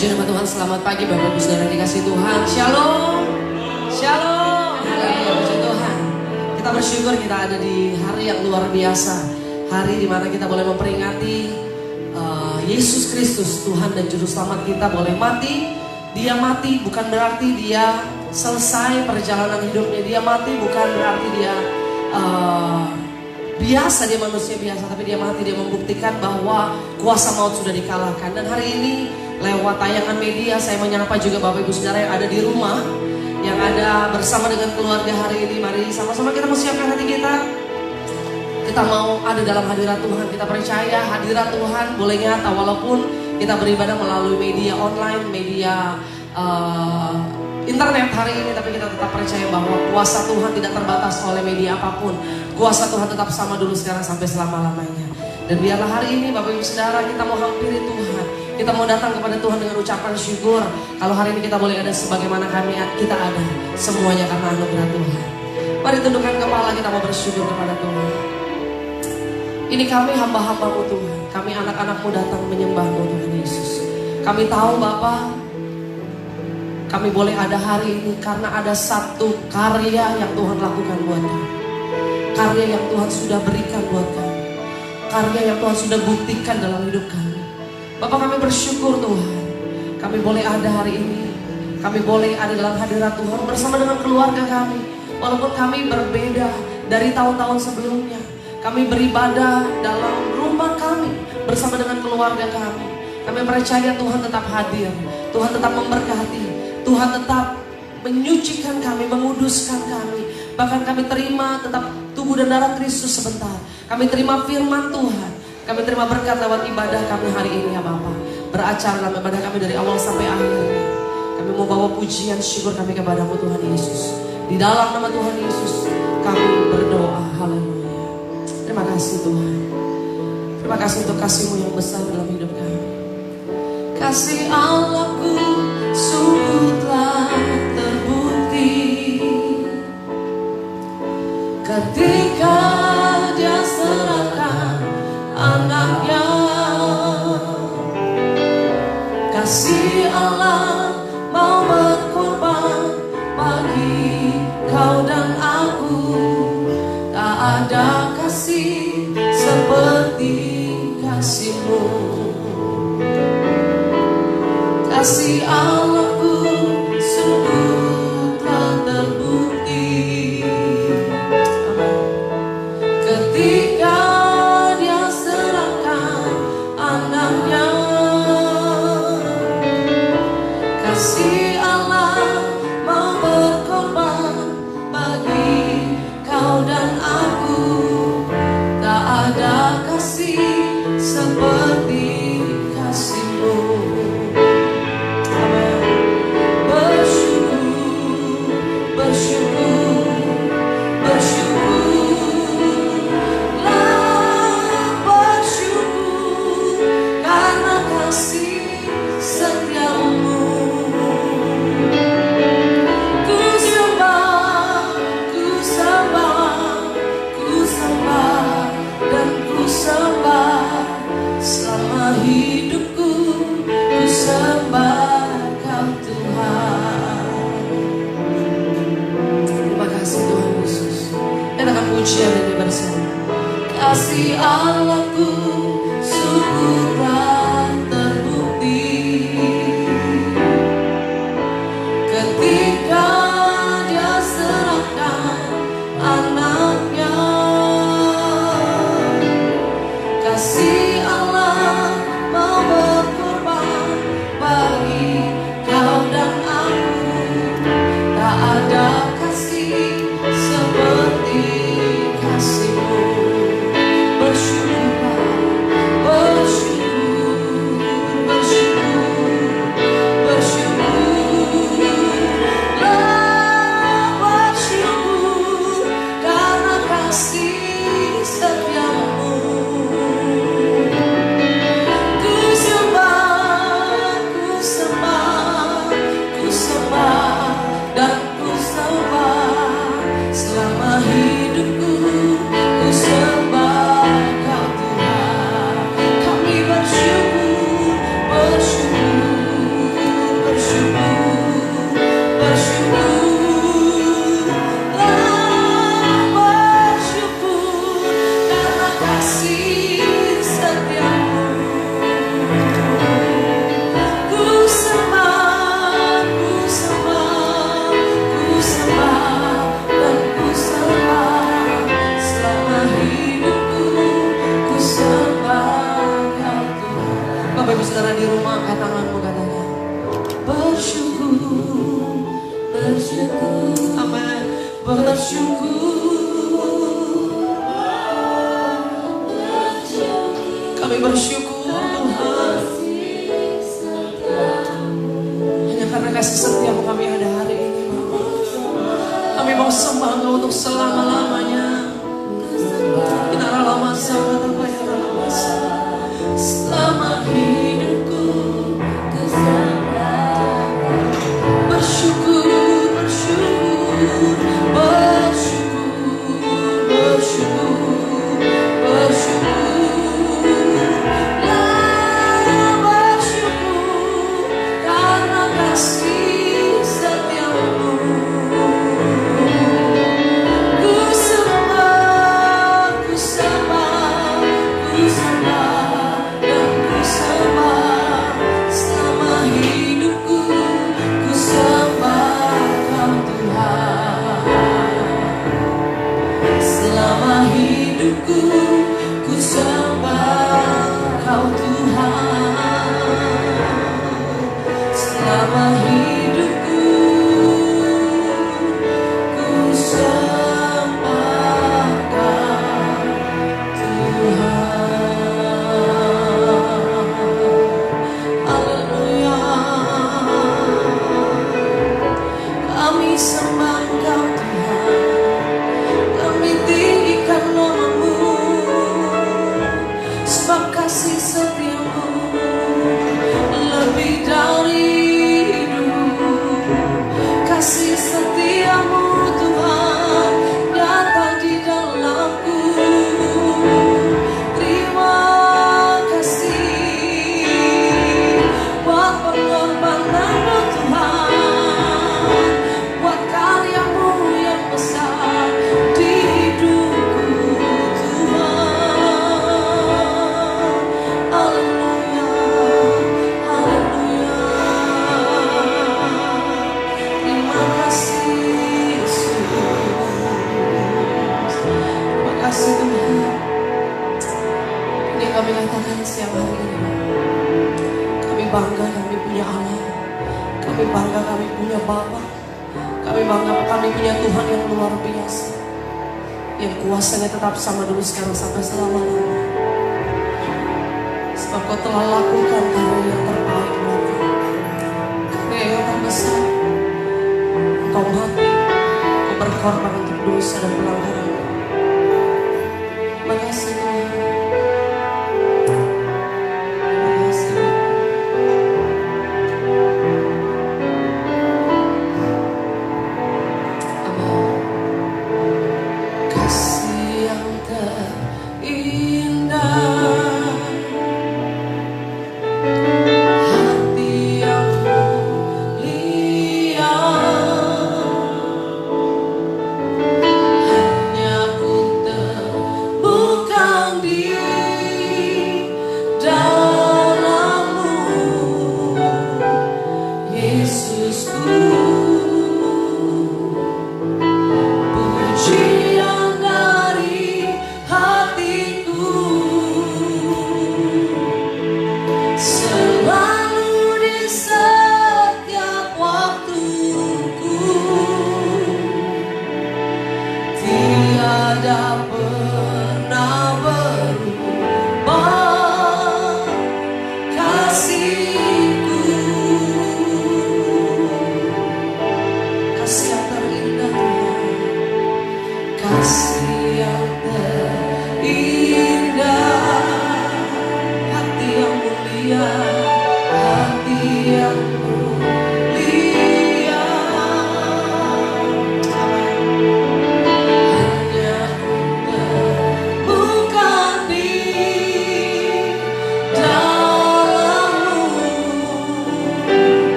Puji nama Tuhan, selamat pagi Bapak Ibu Saudara dikasih Tuhan. Shalom, shalom. Haleluya, puji Tuhan. Kita bersyukur kita ada di hari yang luar biasa. Hari dimana kita boleh memperingati Yesus Kristus, Tuhan dan Juru Selamat kita boleh mati. Dia mati bukan berarti dia selesai perjalanan hidupnya. Dia mati bukan berarti dia biasa, dia manusia biasa, tapi dia mati, dia membuktikan bahwa kuasa maut sudah dikalahkan. Dan hari ini lewat tayangan media saya menyapa juga Bapak Ibu Saudara yang ada di rumah, yang ada bersama dengan keluarga hari ini. Mari sama-sama kita siapkan hati kita. Kita mau ada dalam hadirat Tuhan. Kita percaya hadirat Tuhan boleh nyata walaupun kita beribadah melalui media online, media internet hari ini, tapi kita tetap percaya bahwa kuasa Tuhan tidak terbatas oleh media apapun. Kuasa Tuhan tetap sama dulu, sekarang, sampai selama-lamanya. Dan biarlah hari ini Bapak Ibu Saudara kita mau hampiri Tuhan. Kita mau datang kepada Tuhan dengan ucapan syukur. Kalau hari ini kita boleh ada sebagaimana kita ada, semuanya karena anugerah Tuhan. Mari tundukkan kepala, kita mau bersyukur kepada Tuhan. Ini kami hamba-hambamu Tuhan. Kami anak-anakmu datang menyembahmu Tuhan Yesus. Kami tahu Bapa, kami boleh ada hari ini karena ada satu karya yang Tuhan lakukan buat kami. Karya yang Tuhan sudah berikan buat kami. Karya yang Tuhan sudah buktikan dalam hidup kami. Bapak, kami bersyukur Tuhan. Kami boleh ada hari ini. Kami boleh ada dalam hadirat Tuhan bersama dengan keluarga kami. Walaupun kami berbeda dari tahun-tahun sebelumnya. Kami beribadah dalam rumah kami bersama dengan keluarga kami. Kami percaya Tuhan tetap hadir. Tuhan tetap memberkati. Tuhan tetap menyucikan kami, menguduskan kami. Bahkan kami terima tetap tubuh dan darah Kristus sebentar. Kami terima firman Tuhan. Kami terima berkat lewat ibadah kami hari ini ya Bapak. Beracara dalam ibadah kami dari awal sampai akhir. Kami mau bawa pujian syukur kami kepadamu Tuhan Yesus. Di dalam nama Tuhan Yesus kami berdoa. Haleluya. Terima kasih Tuhan. Terima kasih untuk kasih-Mu yang besar dalam hidup kami. Kasih Allahku sungguh telah terbukti ketika Dia serahkan anaknya. Kasih Allah mau berkorban bagi kau dan aku. Tak ada kasih seperti kasih-Mu. Kasih Allahku sungguh telah terbukti ketika Dia serahkan anaknya. Kasih Allah mau berkorban bagi kau dan aku. Tak ada kasih seperti kasih-Mu. Kasih Allahku sungguh telah terbukti ketika Dia serahkan anaknya. Kasih Allah mau berkorban bagi kau dan aku. Tak ada kasih seperti kasih-Mu. saudara di rumah, angkat tanganmu katakan bersyukur, bersyukur, amin, bersyukur. Kami bersyukur Tuhan, hanya karena kasih setiamu kami ada hari ini Bapa. Kami mau sembah Engkau untuk selama-lamanya. Selama hidupku bersyukur, bersyukur, bersyukur, bersyukur, bersyukur, bersyukur karena kasih setiamu. Ku sembah, ku sembah, ku sembah dan ku sembah selama hidupku. Ku sembah Kau Tuhan selama hidupku. Ku sembah Kau Tuhan selama hidupku. Ku sembah Kau Tuhan. Haleluya. Kami sembah Engkau Tuhan, kami tinggikan nama-Mu, sebab kasih setiamu lebih dari hidup. Kasih setiamu Tuhan nyata di dalamku. Terima kasih buat pengorbanan-Mu Tuhan, buat karya-Mu yang besar di hidupku Tuhan. Haleluya, haleluya. Terima kasih Yesus, terima kasih Tuhan. Ini kami katakan siang hari ini, kami bangga kami punya Allah, kami bangga kami punya Bapa, kami bangga kami punya Tuhan yang luar biasa, yang kuasanya tetap sama dulu sekarang sampai selama-lamanya. Sebab Kau telah lakukan karya yang terbaik buat kami, karya yang terbesar. Engkau mati, Kau berkorban untuk dosa dan pelanggaran. Terima kasih Tuhan. Terima kasih. Amin. Kasih yang terindah, hati yang mulia, hanya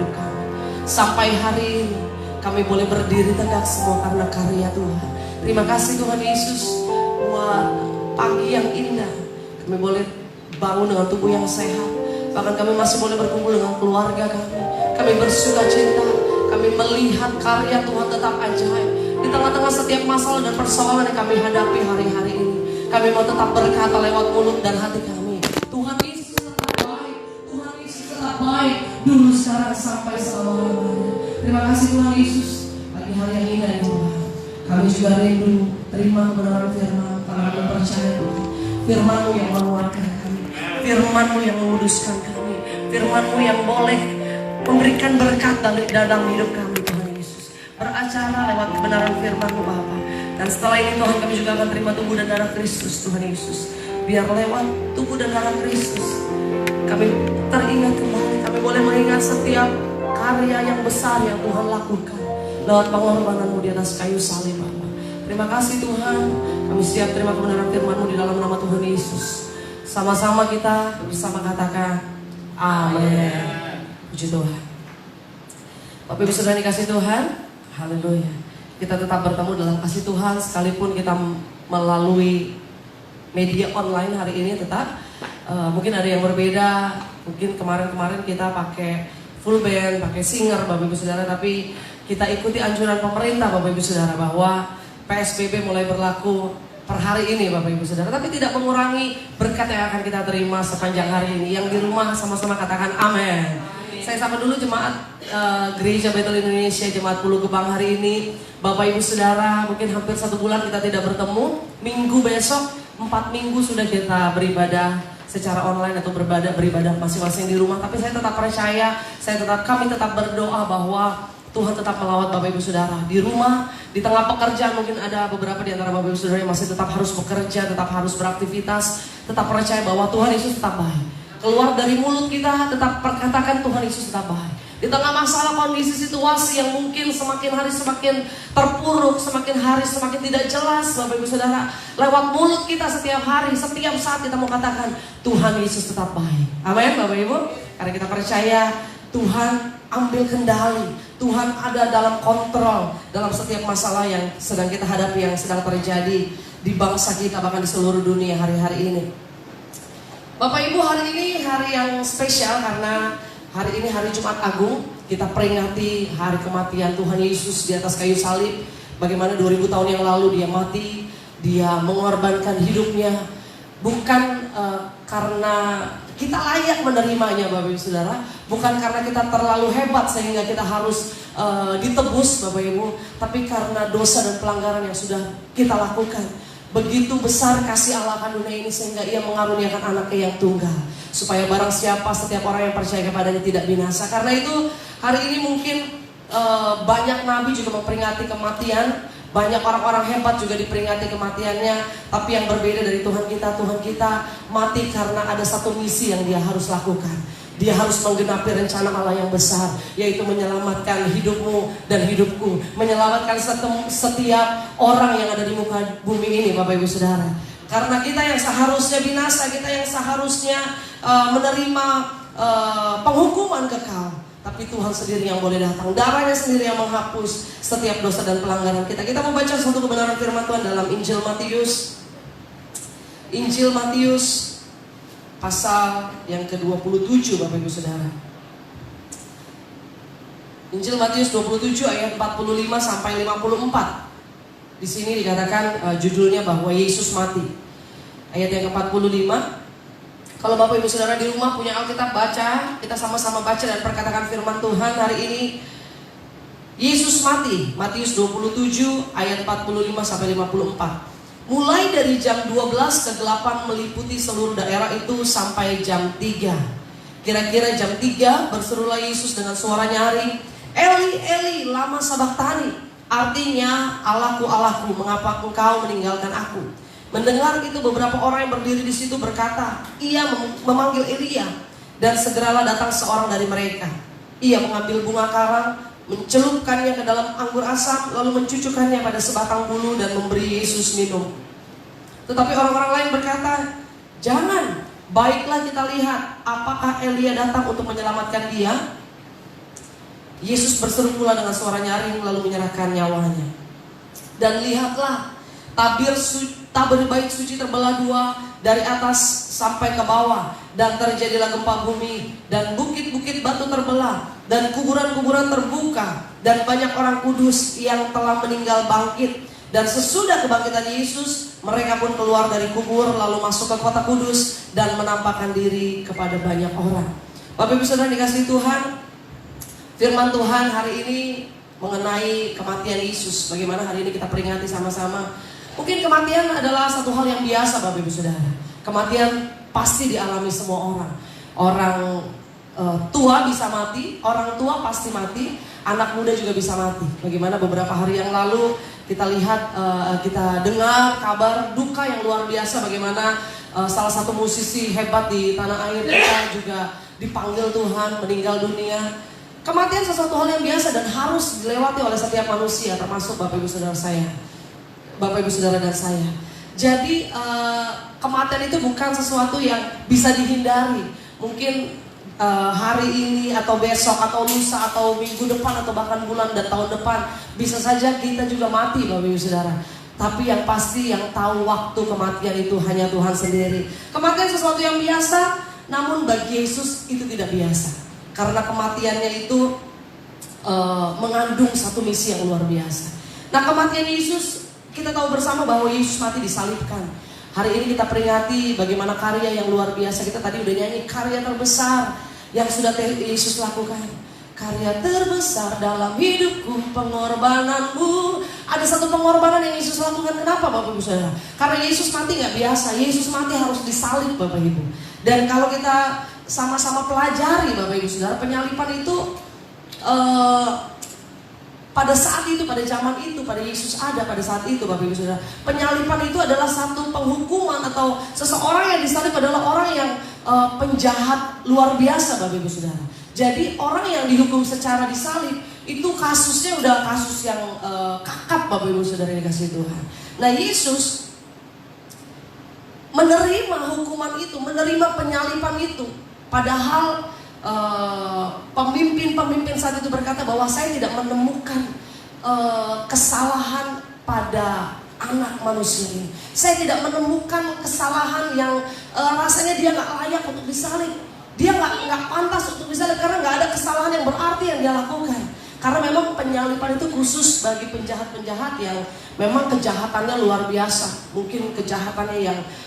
hidup kami. Sampai hari ini kami boleh berdiri tegak semua karena karya Tuhan. Terima kasih Tuhan Yesus buat pagi yang indah. Kami boleh bangun dengan tubuh yang sehat. Bahkan kami masih boleh berkumpul dengan keluarga kami. Kami bersuka cita. Kami melihat karya Tuhan tetap ajaib. Di tengah-tengah setiap masalah dan persoalan yang kami hadapi hari-hari ini, kami mau tetap berkata lewat mulut dan hati kami, Tuhan Yesus tetap baik. Tuhan Yesus tetap baik. Dulu, sekarang, sampai selama-lamanya. Terima kasih Tuhan Yesus. Pagi hari yang indah ya Tuhan. Kami juga rindu terima kebenaran firman. Karena kami percaya Tuhan, firman-Mu yang menguatkan kami, firman-Mu yang menguduskan kami, firman-Mu yang boleh memberikan berkat dalam hidup kami Tuhan Yesus. Beracara lewat kebenaran firman-Mu Bapa. Dan setelah ini Tuhan, kami juga akan terima tubuh dan darah Kristus Tuhan Yesus. Biar lewat tubuh dan darah Kristus kami teringat kembali. Kami boleh mengingat setiap karya yang besar yang Tuhan lakukan lewat pengorbanan-Mu di atas kayu salib Bapa. Terima kasih Tuhan. Kami siap terima kebenaran firman-Mu di dalam nama Tuhan Yesus. Sama-sama kita bersama katakan amin. Puji Tuhan. Bapak Ibu Saudara dikasih Tuhan, haleluya. Kita tetap bertemu dalam kasih Tuhan sekalipun kita melalui media online hari ini tetap. Mungkin ada yang berbeda. Mungkin kemarin-kemarin kita pakai full band, pakai singer Bapak Ibu Saudara. Tapi kita ikuti anjuran pemerintah Bapak Ibu Saudara bahwa PSBB mulai berlaku per hari ini Bapak Ibu Saudara. Tapi tidak mengurangi berkat yang akan kita terima sepanjang hari ini. Yang di rumah sama-sama katakan amin. Saya sapa dulu jemaat Gereja Betel Indonesia, Jemaat Pulau Gebang hari ini. Bapak Ibu Saudara, mungkin hampir 1 bulan kita tidak bertemu. Minggu besok 4 minggu sudah kita beribadah secara online atau beribadah masing-masing di rumah. Tapi saya tetap percaya, kami tetap berdoa bahwa Tuhan tetap melawat Bapak Ibu Saudara di rumah, di tengah pekerjaan. Mungkin ada beberapa di antara Bapak Ibu Saudara yang masih tetap harus bekerja, tetap harus beraktivitas. Tetap percaya bahwa Tuhan Yesus tetap baik. Keluar dari mulut kita tetap perkatakan Tuhan Yesus tetap baik. Di tengah masalah, kondisi, situasi yang mungkin semakin hari semakin terpuruk, semakin hari semakin tidak jelas Bapak Ibu Saudara, lewat mulut kita setiap hari, setiap saat kita mau katakan Tuhan Yesus tetap baik. Amin Bapak Ibu. Karena kita percaya Tuhan ambil kendali, Tuhan ada dalam kontrol dalam setiap masalah yang sedang kita hadapi, yang sedang terjadi di bangsa kita, bahkan di seluruh dunia hari-hari ini. Bapak Ibu, hari ini hari yang spesial karena hari ini hari Jumat Agung. Kita peringati hari kematian Tuhan Yesus di atas kayu salib. Bagaimana 2000 tahun yang lalu Dia mati, Dia mengorbankan hidupnya. Bukan karena kita layak menerimanya Bapak Ibu Saudara. Bukan karena kita terlalu hebat sehingga kita harus ditebus Bapak Ibu. Tapi karena dosa dan pelanggaran yang sudah kita lakukan. Begitu besar kasih Allah akan dunia ini sehingga Ia mengaruniakan anaknya yang tunggal, supaya barang siapa, setiap orang yang percaya kepadanya tidak binasa. Karena itu hari ini mungkin banyak nabi juga memperingati kematian, banyak orang-orang hebat juga diperingati kematiannya. Tapi yang berbeda dari Tuhan kita mati karena ada satu misi yang Dia harus lakukan. Dia harus menggenapi rencana Allah yang besar, yaitu menyelamatkan hidupmu dan hidupku, menyelamatkan setiap orang yang ada di muka bumi ini Bapak Ibu Saudara. Karena kita yang seharusnya binasa, kita yang seharusnya menerima penghukuman kekal, tapi Tuhan sendiri yang boleh datang, darahnya sendiri yang menghapus setiap dosa dan pelanggaran kita. Kita membaca satu kebenaran firman Tuhan dalam Injil Matius pasal yang ke-27 Bapak Ibu Saudara. Injil Matius 27 ayat 45 sampai 54. Di sini dikatakan judulnya bahwa Yesus mati. Ayat yang ke-45. Kalau Bapak Ibu Saudara di rumah punya Alkitab, baca, kita sama-sama baca dan perkatakan firman Tuhan hari ini. Yesus mati. Matius 27 ayat 45 sampai 54. Mulai dari jam 12 ke 8 meliputi seluruh daerah itu sampai jam 3. Kira-kira jam 3 berserulah Yesus dengan suara nyaring, Eli, Eli, lama sabachthani. Artinya, Allahku, Allahku, mengapa engkau meninggalkan aku? Mendengar itu beberapa orang yang berdiri di situ berkata, ia memanggil Elia. Dan segeralah datang seorang dari mereka. Ia mengambil bunga karang, mencelupkannya ke dalam anggur asam, lalu mencucukkannya pada sebatang bulu dan memberi Yesus minum. Tetapi orang-orang lain berkata, jangan, baiklah kita lihat apakah Elia datang untuk menyelamatkan dia. Yesus berseru pula dengan suara nyaring lalu menyerahkan nyawanya. Dan lihatlah, tabir bait suci terbelah dua dari atas sampai ke bawah, dan terjadilah gempa bumi, dan bukit-bukit batu terbelah, dan kuburan-kuburan terbuka, dan banyak orang kudus yang telah meninggal bangkit. Dan sesudah kebangkitan Yesus, mereka pun keluar dari kubur lalu masuk ke kota kudus dan menampakkan diri kepada banyak orang. Bapak Ibu Saudara dikasihi Tuhan, firman Tuhan hari ini mengenai kematian Yesus. Bagaimana hari ini kita peringati sama-sama. Mungkin kematian adalah satu hal yang biasa Bapak Ibu Saudara. Kematian pasti dialami semua orang. Orang tua bisa mati, orang tua pasti mati, anak muda juga bisa mati. Bagaimana beberapa hari yang lalu kita lihat, kita dengar kabar duka yang luar biasa. Bagaimana salah satu musisi hebat di tanah air kita juga dipanggil Tuhan, meninggal dunia. Kematian sesuatu hal yang biasa dan harus dilewati oleh setiap manusia, termasuk Bapak Ibu Saudara saya, Bapak Ibu Saudara dan saya. Jadi kematian itu bukan sesuatu yang bisa dihindari. Mungkin hari ini atau besok atau lusa atau minggu depan atau bahkan bulan dan tahun depan bisa saja kita juga mati Bapak Ibu Saudara. Tapi yang pasti yang tahu waktu kematian itu hanya Tuhan sendiri. Kematian sesuatu yang biasa, namun bagi Yesus itu tidak biasa. Karena kematiannya itu mengandung satu misi yang luar biasa. Nah, kematian Yesus, kita tahu bersama bahwa Yesus mati disalibkan. Hari ini kita peringati bagaimana karya yang luar biasa. Kita tadi udah nyanyi karya terbesar yang sudah Yesus lakukan. Karya terbesar dalam hidupku, pengorbananmu. Ada satu pengorbanan yang Yesus lakukan. Kenapa Bapak Ibu Saudara? Karena Yesus mati gak biasa. Yesus mati harus disalib Bapak Ibu. Dan kalau kita sama-sama pelajari Bapak Ibu Saudara, penyalipan itu pada saat itu, pada zaman itu, pada Yesus ada pada saat itu Bapak Ibu Saudara. Penyalipan itu adalah satu penghukuman atau seseorang yang disalib adalah orang yang penjahat luar biasa Bapak Ibu Saudara. Jadi orang yang dihukum secara disalib itu kasusnya udah kasus yang kakap Bapak Ibu Saudara yang dikasihi Tuhan. Nah, Yesus menerima hukuman itu, menerima penyalipan itu. Padahal pemimpin-pemimpin saat itu berkata bahwa saya tidak menemukan kesalahan pada anak manusia ini. Saya tidak menemukan kesalahan yang rasanya dia gak layak untuk disalib. Dia gak pantas untuk disalib karena gak ada kesalahan yang berarti yang dia lakukan. Karena memang penyalipan itu khusus bagi penjahat-penjahat yang memang kejahatannya luar biasa. Mungkin kejahatannya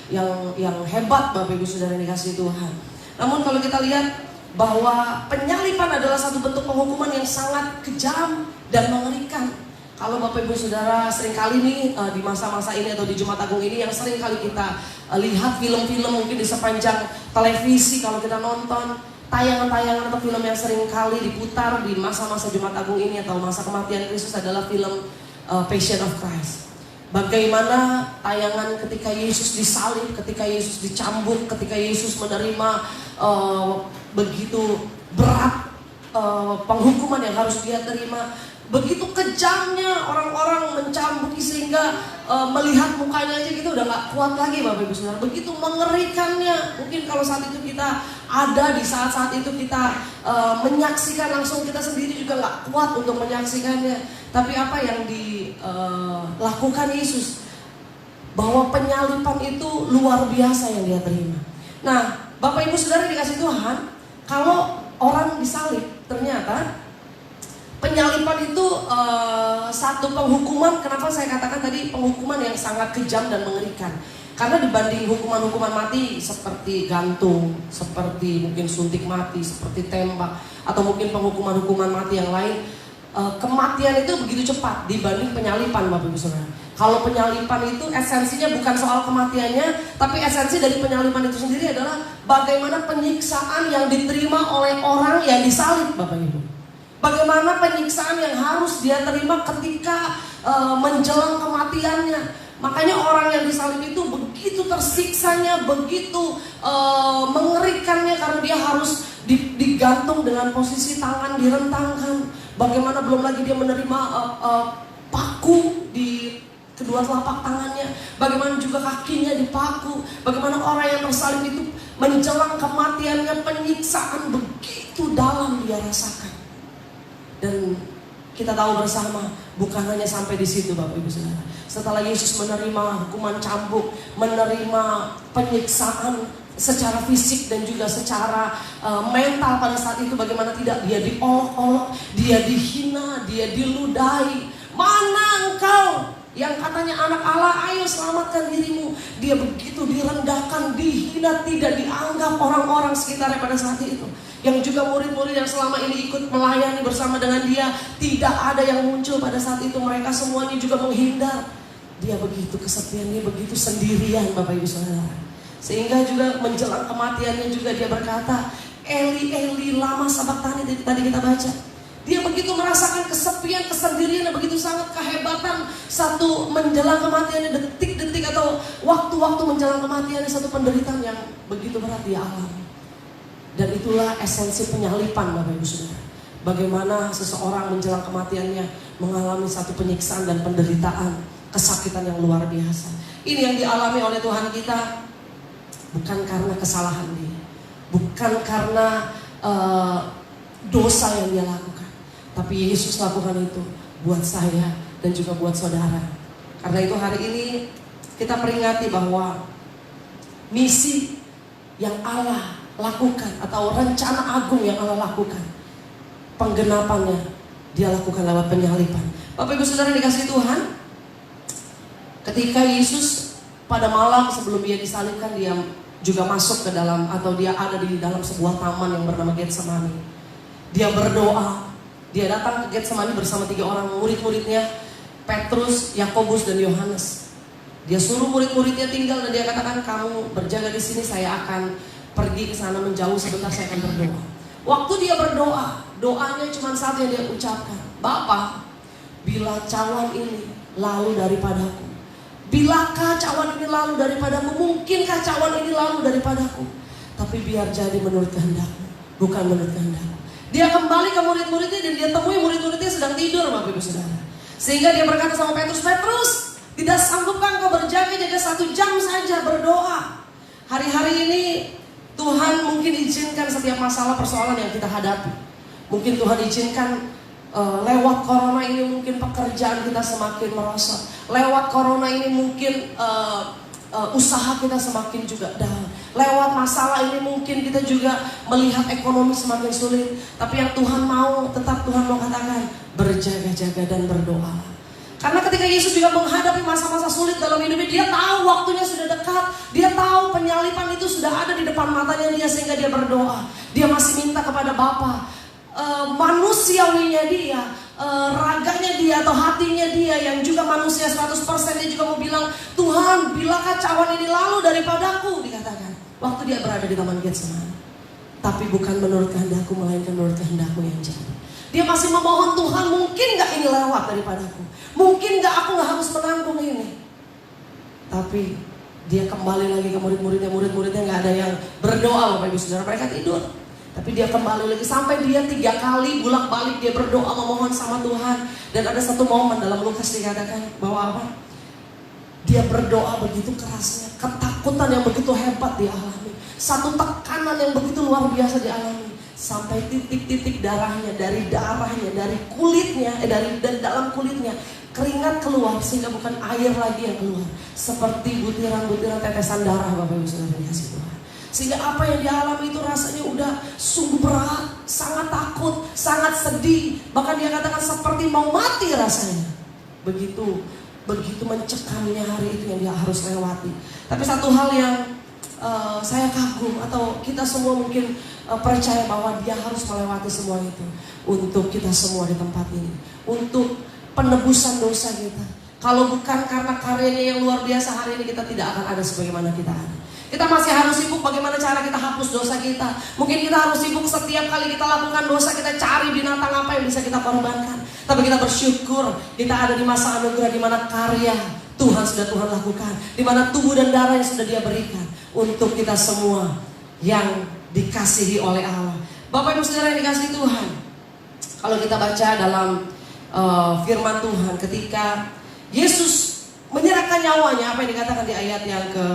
yang hebat Bapak Ibu Saudara yang dikasihi Tuhan. Namun kalau kita lihat bahwa penyalipan adalah satu bentuk penghukuman yang sangat kejam dan mengerikan. Kalau Bapak Ibu Saudara seringkali nih di masa-masa ini atau di Jumat Agung ini yang seringkali kita lihat film-film mungkin di sepanjang televisi, kalau kita nonton tayangan-tayangan atau film yang seringkali diputar di masa-masa Jumat Agung ini atau masa kematian Kristus adalah film Passion of Christ. Bagaimana tayangan ketika Yesus disalib, ketika Yesus dicambuk, ketika Yesus menerima begitu berat penghukuman yang harus dia terima. Begitu kejamnya orang-orang mencambuki sehingga melihat mukanya aja gitu udah gak kuat lagi Bapak Ibu Saudara. Begitu mengerikannya. Mungkin kalau saat itu kita ada di saat-saat itu kita menyaksikan langsung, kita sendiri juga gak kuat untuk menyaksikannya. Tapi apa yang dilakukan Yesus, bahwa penyalipan itu luar biasa yang dia terima. Nah Bapak Ibu Saudara dikasih Tuhan, kalau orang disalib ternyata penyalipan itu satu penghukuman. Kenapa saya katakan tadi penghukuman yang sangat kejam dan mengerikan? Karena dibanding hukuman-hukuman mati seperti gantung, seperti mungkin suntik mati, seperti tembak, atau mungkin penghukuman-hukuman mati yang lain, kematian itu begitu cepat dibanding penyalipan Bapak Ibu Saudara. Kalau penyalipan itu esensinya bukan soal kematiannya, tapi esensi dari penyalipan itu sendiri adalah bagaimana penyiksaan yang diterima oleh orang yang disalib Bapak Ibu. Bagaimana penyiksaan yang harus dia terima ketika menjelang kematiannya. Makanya orang yang disalib itu begitu tersiksanya, begitu mengerikannya karena dia harus digantung dengan posisi tangan direntangkan. Bagaimana belum lagi dia menerima paku di kedua telapak tangannya. Bagaimana juga kakinya dipaku. Bagaimana orang yang tersalib itu menjelang kematiannya penyiksaan begitu dalam dia rasakan. Dan kita tahu bersama, bukan hanya sampai di situ Bapak Ibu Saudara. Setelah Yesus menerima hukuman cambuk, menerima penyiksaan secara fisik dan juga secara mental pada saat itu, bagaimana tidak, dia diolok-olok, dia dihina, dia diludahi. Mana engkau yang katanya anak Allah, ayo selamatkan dirimu. Dia begitu direndahkan, dihina, tidak dianggap orang-orang sekitarnya pada saat itu. Yang juga murid-murid yang selama ini ikut melayani bersama dengan dia, tidak ada yang muncul pada saat itu. Mereka semuanya juga menghindar. Dia begitu kesepian, dia begitu sendirian Bapak Ibu Saudara. Sehingga juga menjelang kematiannya juga dia berkata, Eli, Eli, lama sabachthani, tadi kita baca. Dia begitu merasakan kesepian, kesendirian, dan begitu sangat kehebatan satu menjelang kematiannya, detik-detik atau waktu-waktu menjelang kematiannya, satu penderitaan yang begitu berat dia alami. Dan itulah esensi penyalipan Bapak Ibu Saudara. Bagaimana seseorang menjelang kematiannya mengalami satu penyiksaan dan penderitaan, kesakitan yang luar biasa. Ini yang dialami oleh Tuhan kita, bukan karena kesalahan dia, bukan karena dosa yang dia lakukan, tapi Yesus lakukan itu buat saya dan juga buat saudara. Karena itu hari ini kita peringati bahwa misi yang Allah lakukan atau rencana agung yang Allah lakukan, penggenapannya dia lakukan lewat penyalipan. Bapak Ibu Saudara dikasih Tuhan, ketika Yesus pada malam sebelum dia disalibkan, dia juga masuk ke dalam, atau dia ada di dalam sebuah taman yang bernama Getsemani. Dia berdoa, dia datang ke Getsemani bersama 3 orang murid-muridnya, Petrus, Yakobus, dan Yohanes. Dia suruh murid-muridnya tinggal dan dia katakan, kamu berjaga di sini, saya akan pergi ke sana menjauh sebentar, saya akan berdoa. Waktu dia berdoa, doanya cuma satu yang dia ucapkan, Bapa, bila cawan ini lalu daripadaku, bilakah cawan ini lalu daripadamu, mungkinkah cawan ini lalu daripadaku, tapi biar jadi menurut kehendakmu, bukan menurut kehendakku. Dia kembali ke murid-muridnya dan dia temui murid-muridnya sedang tidur Bapak Ibu Saudara. Sehingga dia berkata sama Petrus, Petrus, tidak sanggupkah engkau berjaga-jaga 1 jam saja berdoa? Hari-hari ini Tuhan mungkin izinkan setiap masalah persoalan yang kita hadapi. Mungkin Tuhan izinkan lewat corona ini mungkin pekerjaan kita semakin merosot. Lewat corona ini mungkin usaha kita semakin juga down. Lewat masalah ini mungkin kita juga melihat ekonomi semakin sulit. Tapi yang Tuhan mau, tetap Tuhan mau katakan, berjaga-jaga dan berdoa. Karena ketika Yesus juga menghadapi masa-masa sulit dalam hidupnya, dia tahu waktunya sudah dekat. Dia tahu penyalipan itu sudah ada di depan matanya dia, sehingga dia berdoa. Dia masih minta kepada Bapa, manusiawinya dia, raganya dia atau hatinya dia yang juga manusia 100%, dia juga mau bilang, Tuhan, bilakah cawan ini lalu daripadaku, dikatakan waktu dia berada di taman Getsemani. Tapi bukan menurut kehendakku, melainkan menurut kehendakmu yang jadi. Dia masih memohon, Tuhan, mungkin gak ini lewat daripadaku, mungkin gak aku gak harus menanggung ini. Tapi dia kembali lagi ke murid-muridnya. Murid-muridnya gak ada yang berdoa Bapak Ibu Saudara, mereka tidur. Tapi dia kembali lagi, sampai dia 3 kali bolak-balik dia berdoa memohon sama Tuhan. Dan ada satu momen dalam Lukas dikatakan bahwa apa? Dia berdoa begitu kerasnya, ketakutan yang begitu hebat dialami, satu tekanan yang begitu luar biasa dialami, sampai titik-titik darahnya, dari kulitnya, dari dalam kulitnya keringat keluar, sehingga bukan air lagi yang keluar, seperti butiran-butiran tetesan darah Bapak Ibu Saudara dikasih Tuhan. Sehingga apa yang dialami itu rasanya udah sungguh berat, sangat takut, sangat sedih, bahkan dia katakan seperti mau mati rasanya. Begitu mencekamnya hari itu yang dia harus lewati. Tapi satu hal yang saya kagum, atau kita semua mungkin percaya bahwa dia harus melewati semua itu untuk kita semua di tempat ini, untuk penebusan dosa kita. Kalau bukan karena karyanya yang luar biasa, hari ini kita tidak akan ada sebagaimana kita ada. Kita masih harus sibuk bagaimana cara kita hapus dosa kita. Mungkin kita harus sibuk setiap kali kita lakukan dosa, kita cari binatang apa yang bisa kita korbankan. Tapi kita bersyukur kita ada di masa anugerah, di mana karya Tuhan sudah Tuhan lakukan, di mana tubuh dan darah yang sudah Dia berikan untuk kita semua yang dikasihi oleh Allah. Bapak Ibu Saudara yang dikasihi Tuhan, kalau kita baca dalam firman Tuhan, ketika Yesus menyerahkan nyawanya, apa yang dikatakan di ayat yang ke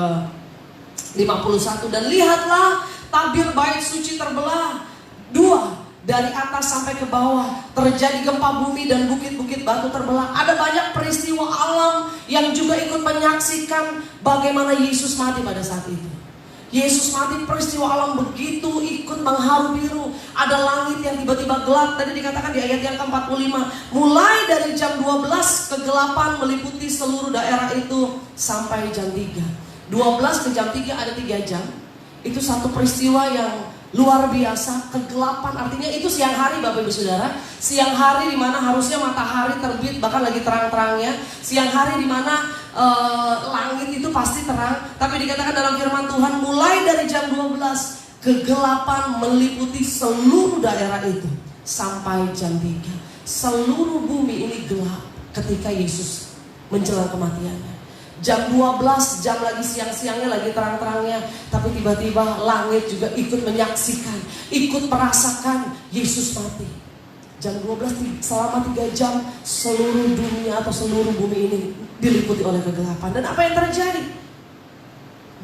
51, dan lihatlah tabir bait suci terbelah 2 dari atas sampai ke bawah. Terjadi gempa bumi dan bukit-bukit batu terbelah. Ada banyak peristiwa alam yang juga ikut menyaksikan bagaimana Yesus mati pada saat itu. Yesus mati, peristiwa alam begitu ikut mengharu biru. Ada langit yang tiba-tiba gelap. Tadi dikatakan di ayat yang ke-45. Mulai dari jam 12 kegelapan meliputi seluruh daerah itu sampai jam 3. 12 ke jam 3 ada 3 jam. Itu satu peristiwa yang luar biasa. Kegelapan artinya itu siang hari Bapak Ibu Saudara. Siang hari di mana harusnya matahari terbit bahkan lagi terang-terangnya. Siang hari di mana langit itu pasti terang. Tapi dikatakan dalam firman Tuhan mulai dari jam 12 kegelapan meliputi seluruh daerah itu sampai jam 3. Seluruh bumi ini gelap ketika Yesus menjelang kematiannya. Jam 12, jam lagi siang-siangnya lagi terang-terangnya. Tapi tiba-tiba langit juga ikut menyaksikan, ikut merasakan Yesus mati. Jam 12 selama 3 jam seluruh dunia atau seluruh bumi ini diliputi oleh kegelapan. Dan apa yang terjadi?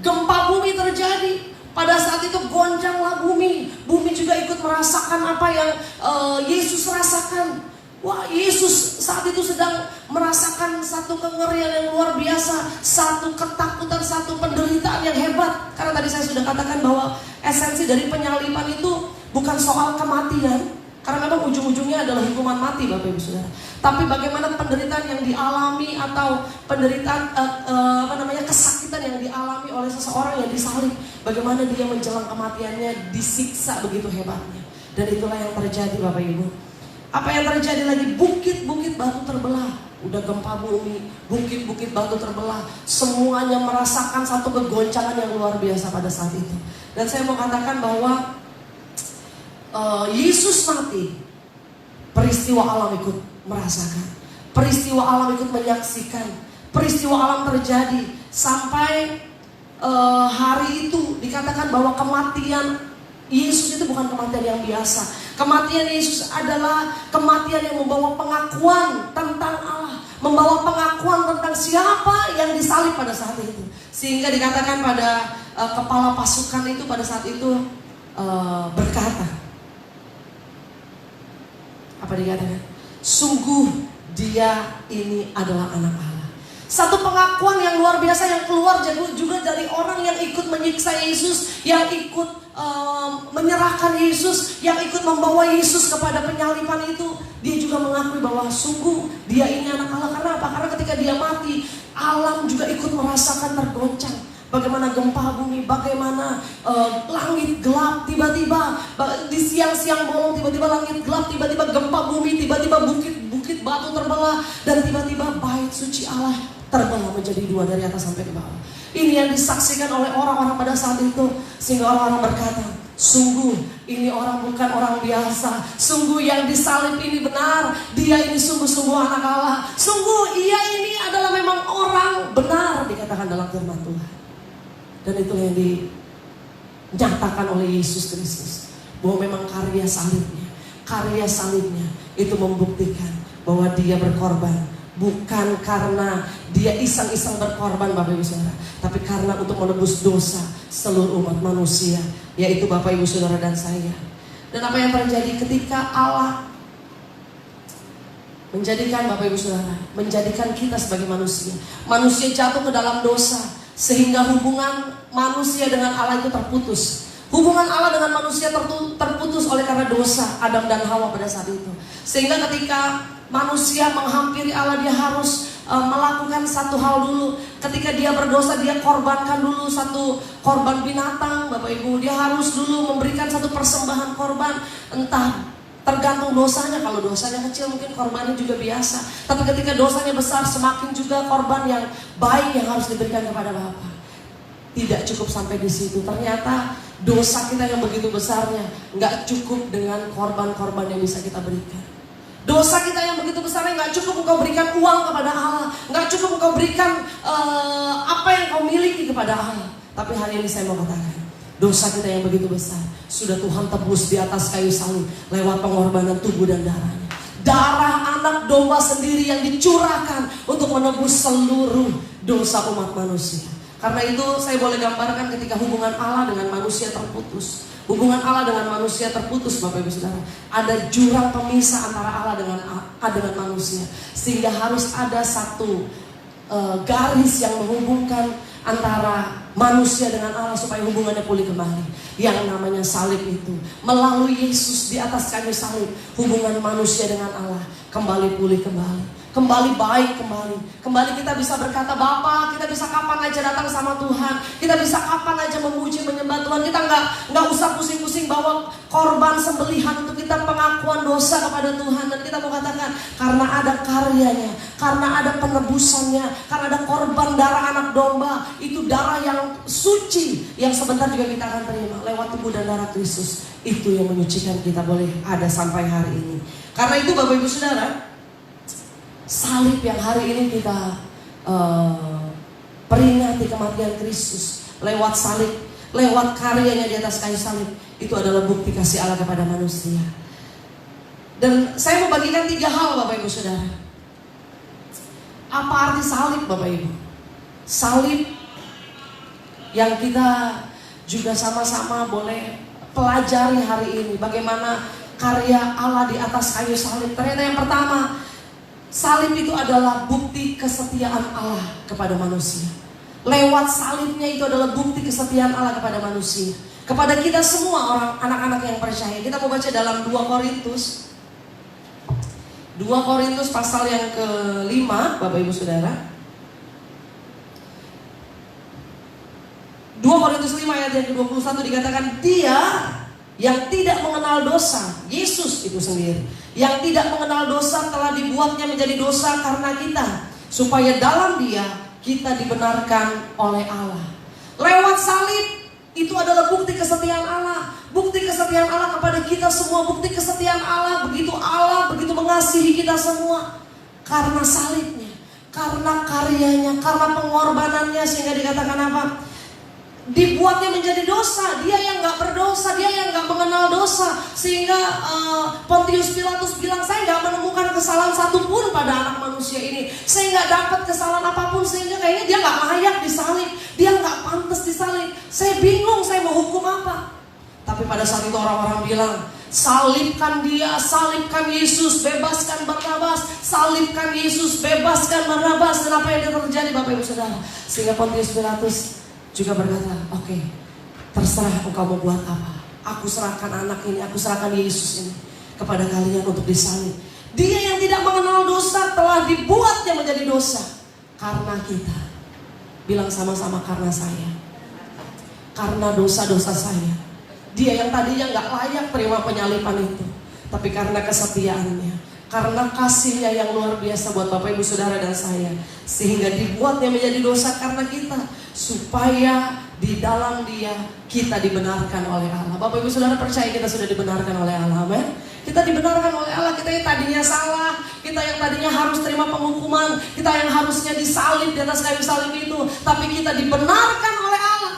Gempa bumi terjadi. Pada saat itu goncanglah bumi. Bumi juga ikut merasakan apa yang Yesus rasakan. Wah, Yesus saat itu sedang merasakan satu kengerian yang luar biasa, satu ketakutan, satu penderitaan yang hebat. Karena tadi saya sudah katakan bahwa esensi dari penyaliban itu bukan soal kematian, karena memang ujung-ujungnya adalah hukuman mati Bapak Ibu Saudara. Tapi bagaimana penderitaan yang dialami atau penderitaan kesakitan yang dialami oleh seseorang yang disalib, bagaimana dia menjelang kematiannya disiksa begitu hebatnya. Dan itulah yang terjadi Bapak Ibu. Apa yang terjadi lagi? Bukit-bukit batu terbelah. Udah gempa bumi, bukit-bukit batu terbelah. Semuanya merasakan satu kegoncangan yang luar biasa pada saat itu. Dan saya mau katakan bahwa Yesus mati, peristiwa alam ikut merasakan, peristiwa alam ikut menyaksikan, peristiwa alam terjadi sampai hari itu dikatakan bahwa kematian Yesus itu bukan kematian yang biasa. Kematian Yesus adalah kematian yang membawa pengakuan tentang Allah, membawa pengakuan tentang siapa yang disalib pada saat itu. Sehingga dikatakan pada kepala pasukan itu pada saat itu berkata, apa dikatakan? Sungguh dia ini adalah anak Allah. Satu pengakuan yang luar biasa yang keluar juga dari orang yang ikut menyiksa Yesus, yang ikut menyerahkan Yesus, yang ikut membawa Yesus kepada penyaliban itu. Dia juga mengakui bahwa sungguh dia ini anak Allah. Karena apa? Karena ketika dia mati, alam juga ikut merasakan tergoncang. Bagaimana gempa bumi, bagaimana langit gelap tiba-tiba, di siang-siang bolong tiba-tiba langit gelap, tiba-tiba gempa bumi, tiba-tiba bukit batu terbelah, dan tiba-tiba bait suci Allah terbelah menjadi 2 dari atas sampai ke bawah. Ini yang disaksikan oleh orang-orang pada saat itu. Sehingga orang-orang berkata, sungguh ini orang bukan orang biasa. Sungguh yang disalib ini benar. Dia ini sungguh-sungguh anak Allah. Sungguh ia ini adalah memang orang benar, dikatakan dalam firman Tuhan. Dan itulah yang dinyatakan oleh Yesus Kristus, bahwa memang karya salibnya itu membuktikan bahwa dia berkorban. Bukan karena dia iseng-iseng berkorban Bapak Ibu Saudara, tapi karena untuk menebus dosa seluruh umat manusia, yaitu Bapak Ibu Saudara dan saya. Dan apa yang terjadi ketika Allah menjadikan Bapak Ibu Saudara, menjadikan kita sebagai manusia. Manusia jatuh ke dalam dosa, sehingga hubungan manusia dengan Allah itu terputus. Hubungan Allah dengan manusia terputus oleh karena dosa Adam dan Hawa pada saat itu. Sehingga ketika manusia menghampiri Allah, dia harus melakukan satu hal dulu. Ketika dia berdosa, dia korbankan dulu satu korban binatang Bapak Ibu. Dia harus dulu memberikan satu persembahan korban. Entah tergantung dosanya. Kalau dosanya kecil mungkin korbannya juga biasa. Tapi ketika dosanya besar, semakin juga korban yang baik yang harus diberikan kepada Bapa. Tidak cukup sampai di situ. Ternyata dosa kita yang begitu besarnya nggak cukup dengan korban-korban yang bisa kita berikan. Dosa kita yang begitu besarnya nggak cukup engkau berikan uang kepada Allah, nggak cukup engkau berikan apa yang kau miliki kepada Allah. Tapi hari ini saya mau katakan, dosa kita yang begitu besar sudah Tuhan tebus di atas kayu salib lewat pengorbanan tubuh dan darahnya. Darah anak domba sendiri yang dicurahkan untuk menebus seluruh dosa umat manusia. Karena itu saya boleh gambarkan ketika hubungan Allah dengan manusia terputus. Hubungan Allah dengan manusia terputus, Bapak Ibu Saudara. Ada jurang pemisah antara Allah dengan manusia. Sehingga harus ada satu garis yang menghubungkan antara manusia dengan Allah supaya hubungannya pulih kembali. Yang namanya salib itu. Melalui Yesus di atas kayu salib, hubungan manusia dengan Allah kembali pulih kembali. Kembali baik kembali. Kembali kita bisa berkata Bapa, kita bisa kapan aja datang sama Tuhan. Kita bisa kapan aja memuji menyembah Tuhan. Kita nggak usah pusing-pusing bawa korban sembelihan untuk kita pengakuan dosa kepada Tuhan. Dan kita mau katakan karena ada karyanya, karena ada penebusannya, karena ada korban darah anak domba. Itu darah yang suci yang sebentar juga kita akan terima lewat tubuh dan darah Kristus. Itu yang menyucikan kita boleh ada sampai hari ini. Karena itu Bapak Ibu Saudara, salib yang hari ini kita peringati kematian Kristus lewat salib, lewat karyanya di atas kayu salib, itu adalah bukti kasih Allah kepada manusia. Dan saya mau bagikan 3 hal Bapak Ibu Saudara. Apa arti salib Bapak Ibu? Salib yang kita juga sama-sama boleh pelajari hari ini, bagaimana karya Allah di atas kayu salib. Ternyata yang pertama, salib itu adalah bukti kesetiaan Allah kepada manusia. Lewat salibnya itu adalah bukti kesetiaan Allah kepada manusia. Kepada kita semua orang anak-anak yang percaya. Kita mau baca dalam 2 Korintus. 2 Korintus pasal yang ke-5 Bapak Ibu Saudara. 2 Korintus 5 ayat yang ke-21 dikatakan Dia yang tidak mengenal dosa, Yesus itu sendiri, yang tidak mengenal dosa telah dibuatnya menjadi dosa karena kita, supaya dalam Dia kita dibenarkan oleh Allah. Lewat salib itu adalah bukti kesetiaan Allah. Bukti kesetiaan Allah kepada kita semua. Bukti kesetiaan Allah begitu mengasihi kita semua. Karena salibnya, karena karyanya, karena pengorbanannya, sehingga dikatakan apa? Dibuatnya menjadi dosa. Dia yang gak berdosa, dia yang gak mengenal dosa. Sehingga Pontius Pilatus bilang, saya gak menemukan kesalahan satupun pada anak manusia ini. Saya gak dapat kesalahan apapun. Sehingga kayaknya dia gak layak disalib, dia gak pantas disalib. Saya bingung, saya mau hukum apa. Tapi pada saat itu orang-orang bilang, salibkan dia, salibkan Yesus, bebaskan Barnabas. Salibkan Yesus, bebaskan Barnabas. Dan apa yang terjadi Bapak Ibu Saudara? Sehingga Pontius Pilatus juga berkata, oke, terserah engkau mau buat apa. Aku serahkan anak ini, aku serahkan Yesus ini kepada kalian untuk disalib. Dia yang tidak mengenal dosa telah dibuatnya menjadi dosa karena kita. Bilang sama-sama, karena saya. Karena dosa-dosa saya. Dia yang tadinya gak layak terima penyalipan itu, tapi karena kesetiaannya, karena kasihnya yang luar biasa buat Bapak Ibu Saudara dan saya, sehingga dibuatnya menjadi dosa karena kita, supaya di dalam Dia kita dibenarkan oleh Allah. Bapak Ibu Saudara percaya kita sudah dibenarkan oleh Allah, amin? Kita dibenarkan oleh Allah. Kita yang tadinya salah, kita yang tadinya harus terima penghukuman, kita yang harusnya disalib di atas kayu salib itu, tapi kita dibenarkan oleh Allah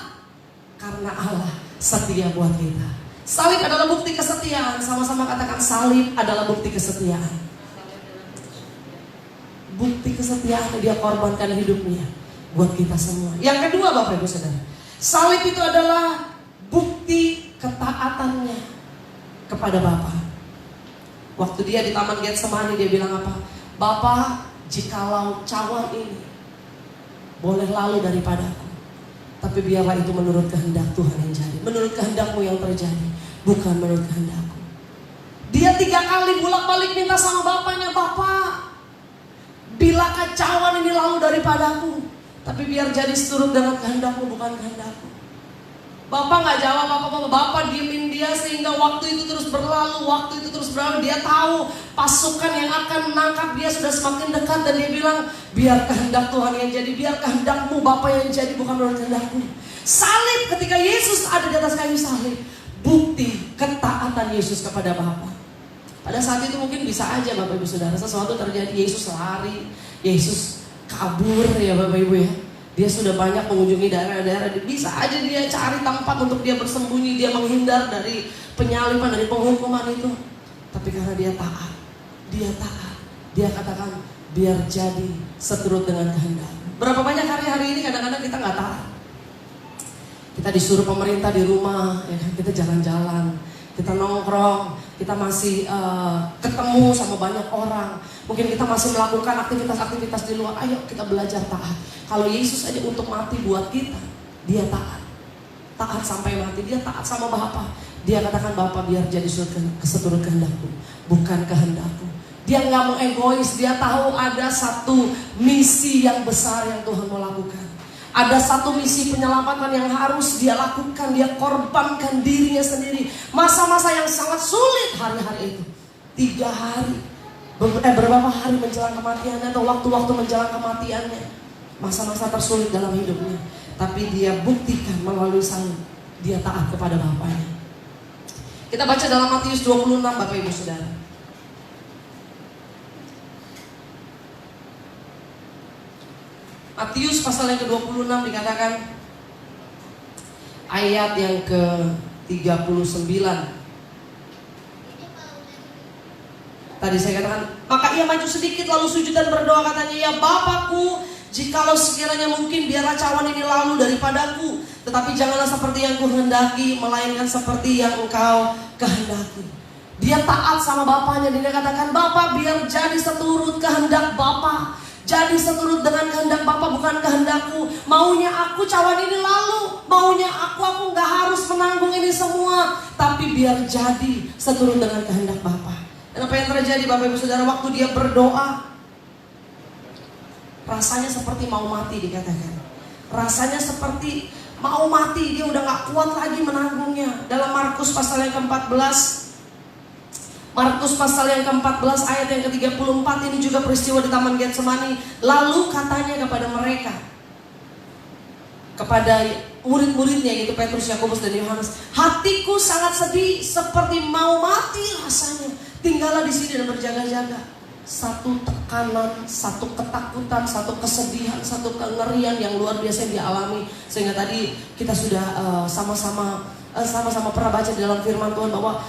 karena Allah setia buat kita. Salib adalah bukti kesetiaan. Sama-sama katakan, salib adalah bukti kesetiaan. Bukti kesetiaan, dia korbankan hidupnya buat kita semua. Yang kedua Bapak Ibu Saudara, salib itu adalah bukti ketaatannya kepada Bapa. Waktu dia di Taman Getsemani, dia bilang apa? Bapa, jikalau cawan ini boleh lalu daripadaku, tapi biarlah itu menurut kehendak Tuhan yang jadi. Menurut kehendakmu yang terjadi, bukan menurut kehendakku. Dia 3 kali bolak-balik minta sama bapaknya, Bapak, bilakah cawan ini lalu daripadaku, tapi biar jadi seturut dengan kehendakmu, bukan kehendakku. Bapak gak jawab apa-apa, Bapak diemin dia sehingga waktu itu terus berlalu, waktu itu terus berlalu. Dia tahu pasukan yang akan menangkap dia sudah semakin dekat, dan dia bilang, biar kehendak Tuhan yang jadi, biar kehendakmu Bapak yang jadi, bukan menurut kehendakku. Salib, ketika Yesus ada di atas kayu salib, bukti ketaatan Yesus kepada Bapa. Pada saat itu mungkin bisa aja Bapak Ibu Saudara, sesuatu terjadi, Yesus lari, Yesus kabur ya Bapak Ibu ya. Dia sudah banyak mengunjungi daerah-daerah, bisa aja dia cari tempat untuk dia bersembunyi, dia menghindar dari penyaliban, dari penghukuman itu. Tapi karena dia taat, dia katakan, biar jadi seturut dengan kehendak. Berapa banyak hari-hari ini kadang-kadang kita gak taat. Kita disuruh pemerintah di rumah, ya kan? Kita jalan-jalan, kita nongkrong, kita masih ketemu sama banyak orang. Mungkin kita masih melakukan aktivitas-aktivitas di luar. Ayo kita belajar taat. Kalau Yesus aja untuk mati buat kita, dia taat. Taat sampai mati, dia taat sama Bapa. Dia katakan, Bapa biar jadi seturut kehendakku, bukan kehendakku. Dia nggak mau egois, dia tahu ada satu misi yang besar yang Tuhan mau lakukan. Ada satu misi penyelamatan yang harus dia lakukan. Dia korbankan dirinya sendiri. Masa-masa yang sangat sulit hari-hari itu. 3 hari, beberapa hari menjelang kematiannya, atau waktu-waktu menjelang kematiannya. Masa-masa tersulit dalam hidupnya. Tapi dia buktikan melalui salib. Dia taat kepada Bapaknya. Kita baca dalam Matius 26 Bapak Ibu Saudara. Matius pasal yang ke-26 dikatakan ayat yang ke-39. Tadi saya katakan, maka ia maju sedikit lalu sujud dan berdoa, katanya, ya Bapakku, jikalau sekiranya mungkin biarlah cawan ini lalu daripadaku, tetapi janganlah seperti yang kuhendaki, melainkan seperti yang engkau kehendaki. Dia taat sama Bapaknya. Dia katakan, Bapa biar jadi seturut kehendak Bapa. Jadi seturut dengan kehendak Bapa, bukan kehendakku. Maunya aku cawan ini lalu, maunya aku gak harus menanggung ini semua, tapi biar jadi seturut dengan kehendak Bapa. Dan apa yang terjadi Bapak Ibu Saudara, waktu dia berdoa, rasanya seperti mau mati dikatakan. Rasanya seperti mau mati, dia udah gak kuat lagi menanggungnya. Dalam Markus pasal yang ke-14, Markus pasal yang ke-14 ayat yang ke-34, ini juga peristiwa di Taman Getsemani. Lalu katanya kepada mereka, kepada murid-muridnya, yaitu Petrus, Yakobus dan Yohanes, hatiku sangat sedih seperti mau mati rasanya. Tinggallah di sini dan berjaga-jaga. Satu tekanan, satu ketakutan, satu kesedihan, satu kengerian yang luar biasa yang dialami. Sehingga tadi kita sudah sama-sama pernah baca di dalam firman Tuhan bahwa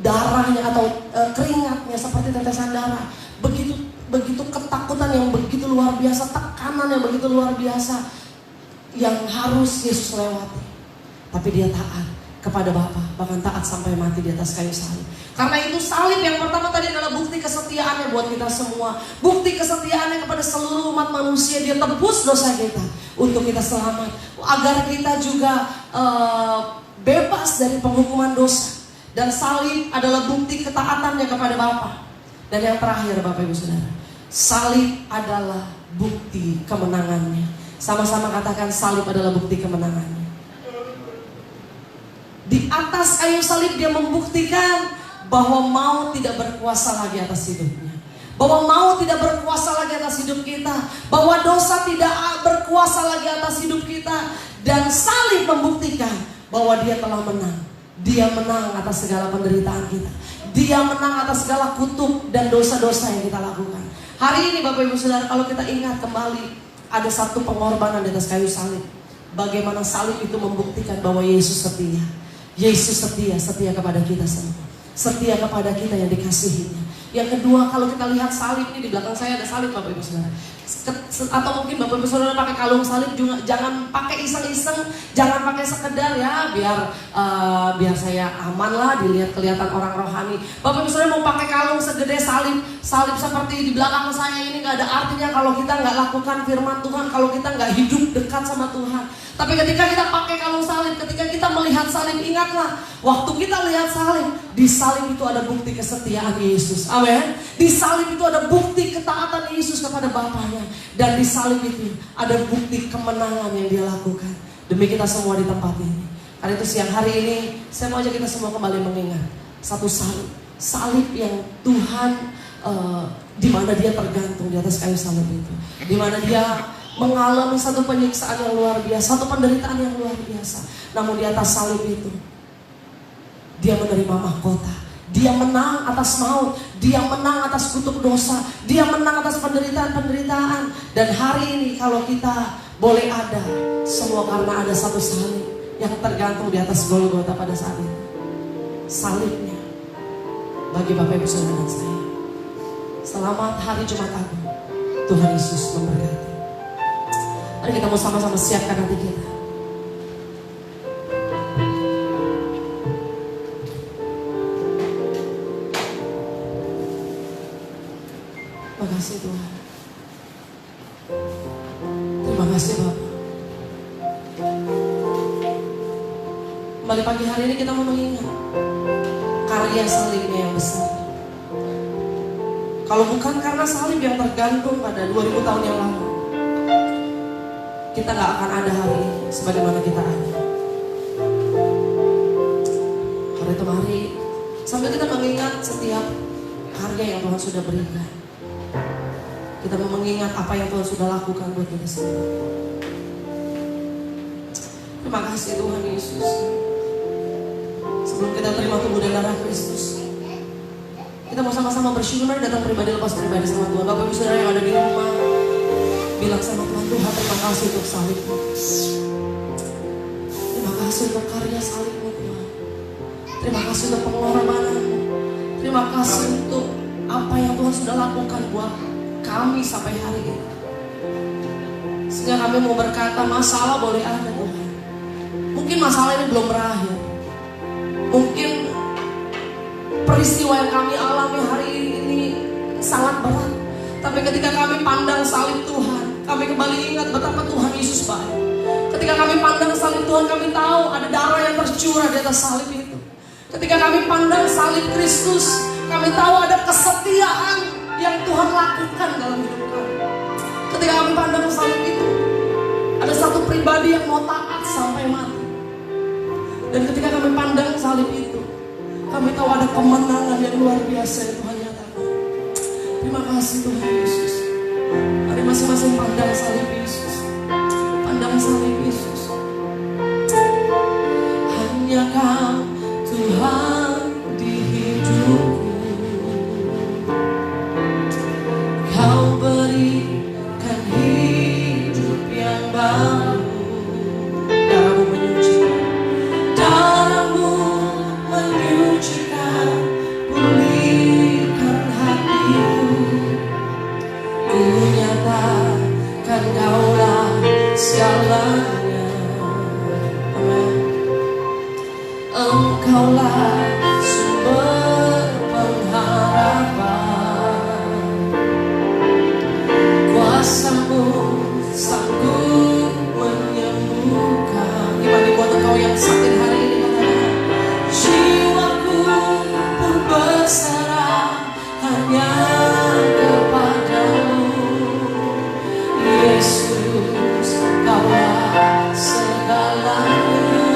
darahnya atau keringatnya seperti tetesan darah. Begitu ketakutan yang begitu luar biasa, tekanan yang begitu luar biasa yang harus Yesus lewati. Tapi dia taat kepada Bapa, bahkan taat sampai mati di atas kayu salib. Karena itu salib yang pertama tadi adalah bukti kesetiaannya buat kita semua. Bukti kesetiaannya kepada seluruh umat manusia. Dia tebus dosa kita untuk kita selamat, agar kita juga bebas dari penghukuman dosa. Dan salib adalah bukti ketaatannya kepada Bapa. Dan yang terakhir Bapak Ibu Saudara, salib adalah bukti kemenangannya. Sama-sama katakan, salib adalah bukti kemenangannya. Di atas kayu salib dia membuktikan bahwa maut tidak berkuasa lagi atas hidupnya. Bahwa maut tidak berkuasa lagi atas hidup kita. Bahwa dosa tidak berkuasa lagi atas hidup kita. Dan salib membuktikan bahwa dia telah menang. Dia menang atas segala penderitaan kita. Dia menang atas segala kutuk dan dosa-dosa yang kita lakukan. Hari ini Bapak Ibu Saudara, kalau kita ingat kembali, ada satu pengorbanan di atas kayu salib. Bagaimana salib itu membuktikan bahwa Yesus setia. Yesus setia kepada kita semua. Setia kepada kita yang dikasihinya. Yang kedua, kalau kita lihat salib ini, di belakang saya ada salib Bapak Ibu Saudara. Atau mungkin Bapak Ibu Saudara pakai kalung salib juga, jangan pakai iseng-iseng, jangan pakai sekedar ya biar saya aman lah dilihat kelihatan orang rohani. Bapak Ibu Saudara mau pakai kalung segede salib seperti di belakang saya ini nggak ada artinya kalau kita nggak lakukan firman Tuhan, kalau kita nggak hidup dekat sama Tuhan. Tapi ketika kita pakai kalung salib, ketika kita melihat salib, ingatlah waktu kita lihat salib, di salib itu ada bukti kesetiaan Yesus. Amin. Di salib itu ada bukti ketaatan Yesus kepada Bapaknya. Dan di salib itu ada bukti kemenangan yang dia lakukan demi kita semua di tempat ini. Karena itu siang hari ini saya mau ajak kita semua kembali mengingat satu salib yang Tuhan di mana dia tergantung di atas kayu salib itu, di mana dia mengalami satu penyiksaan yang luar biasa, satu penderitaan yang luar biasa. Namun di atas salib itu dia menerima mahkota. Dia menang atas maut, dia menang atas kutuk dosa, dia menang atas penderitaan. Dan hari ini kalau kita boleh ada, semua karena ada satu salib yang tergantung di atas Golgota pada saat itu. Salibnya bagi Bapak Ibu Saudara dan saya. Selamat hari Jumat Agung. Tuhan Yesus memberkati. Mari kita mau sama-sama siapkan hati kita. Makasih Tuhan. Terima kasih Bapak. Kembali pagi hari ini kita mau mengingat karya salibnya yang besar. Kalau bukan karena salib yang tergantung pada 2000 tahun yang lalu, kita gak akan ada hari ini sebagaimana kita ada. Karena itu mari sambil kita mengingat setiap karya yang Tuhan sudah berikan, kita mau mengingat apa yang Tuhan sudah lakukan buat kita semua. Terima kasih Tuhan Yesus. Sebelum kita terima tubuh dan darah Kristus, kita mau sama-sama bersyukur. Mari datang pribadi lepas pribadi sama Tuhan. Bapak Ibu Saudara yang ada di rumah, bilang sama Tuhan, Tuhan terima kasih untuk salib-Mu. Terima kasih untuk karya salib-Mu Tuhan. Terima kasih untuk pengorbanan-Mu. Terima kasih untuk apa yang Tuhan sudah lakukan buat kami sampai hari ini. Sehingga kami mau berkata, masalah boleh ada Tuhan. Mungkin masalah ini belum berakhir. Mungkin peristiwa yang kami alami hari ini sangat berat. Tapi ketika kami pandang salib Tuhan, kami kembali ingat betapa Tuhan Yesus baik. Ketika kami pandang salib Tuhan, kami tahu ada darah yang tercurah di atas salib itu. Ketika kami pandang salib Kristus, kami tahu ada kesetiaan yang Tuhan lakukan dalam hidup kami. Ketika kami pandang salib itu, ada satu pribadi yang mau taat sampai mati. Dan ketika kami pandang salib itu, kami tahu ada kemenangan yang luar biasa yang Tuhan nyatakan. Terima kasih Tuhan Yesus. Mari masing-masing pandang salib Yesus. Pandang salib Yesus. Hanya Kau Tuhan di hidupku. Kau berikan hidup yang baru. Darah-Mu menyucikan. Darah-Mu menyucikan. Pulihkan hatiku. Ku nyatakan Kaulah segalanya. Amin. Engkaulah sumber pengharapan. Kuasa-Mu sanggup menyembuhkan. Gimana buat engkau yang sakit hari ini, katakan, jiwaku pun berserah hanya kepadamu. Yesus, Kaulah segalanya.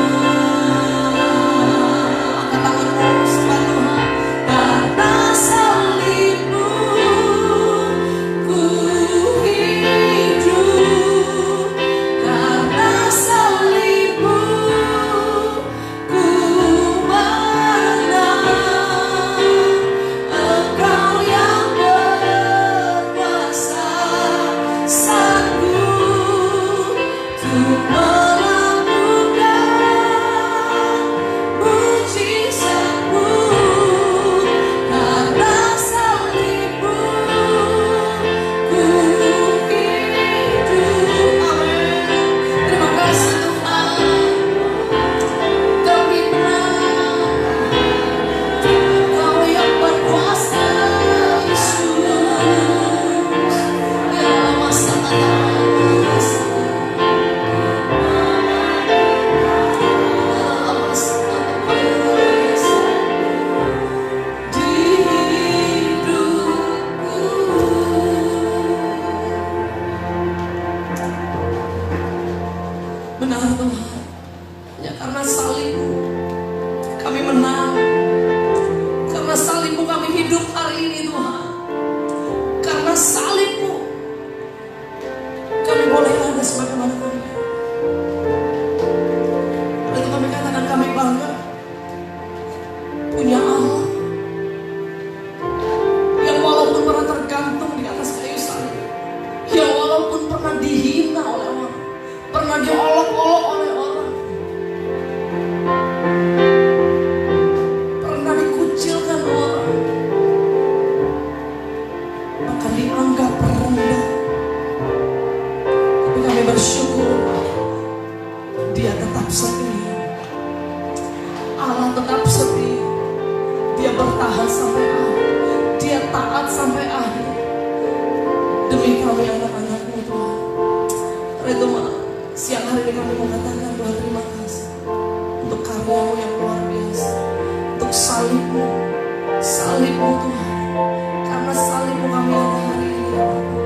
Angkat tanganmu sembah Tuhan. Karena salib-Mu ku hidup. Karena salib-Mu ku menang. Engkau yang berkuasa sanggup untuk melakukan mujizat-Mu. Karena salib-Mu ku hidup. Amin. Terima kasih Tuhan. Kami menang. Kau yang berkuasa Yesus. Ya masa di hidupku. Benar Tuhan, hanya karena salib-Mu kami menang. Karena salib-Mu kami hidup hari ini Tuhan. Karena salib-Mu kami boleh ada sebagaimana kami. Itu kami katakan kami bangga punya Allah yang walaupun pernah tergantung di atas kayu salib, yang walaupun pernah dihina oleh orang, pernah diolok-olok oleh orang, pernah dikucilkan orang, bahkan dianggap rendah. Tapi kami bersyukur Dia tetap setia. Allah tetap setia. Dia bertahan sampai akhir. Dia taat sampai akhir. ini kami mau katakan Tuhan terima kasih untuk karya-Mu yang luar biasa, untuk salib-Mu Tuhan. Karena salib-Mu kami ada hari ini ya Bapa.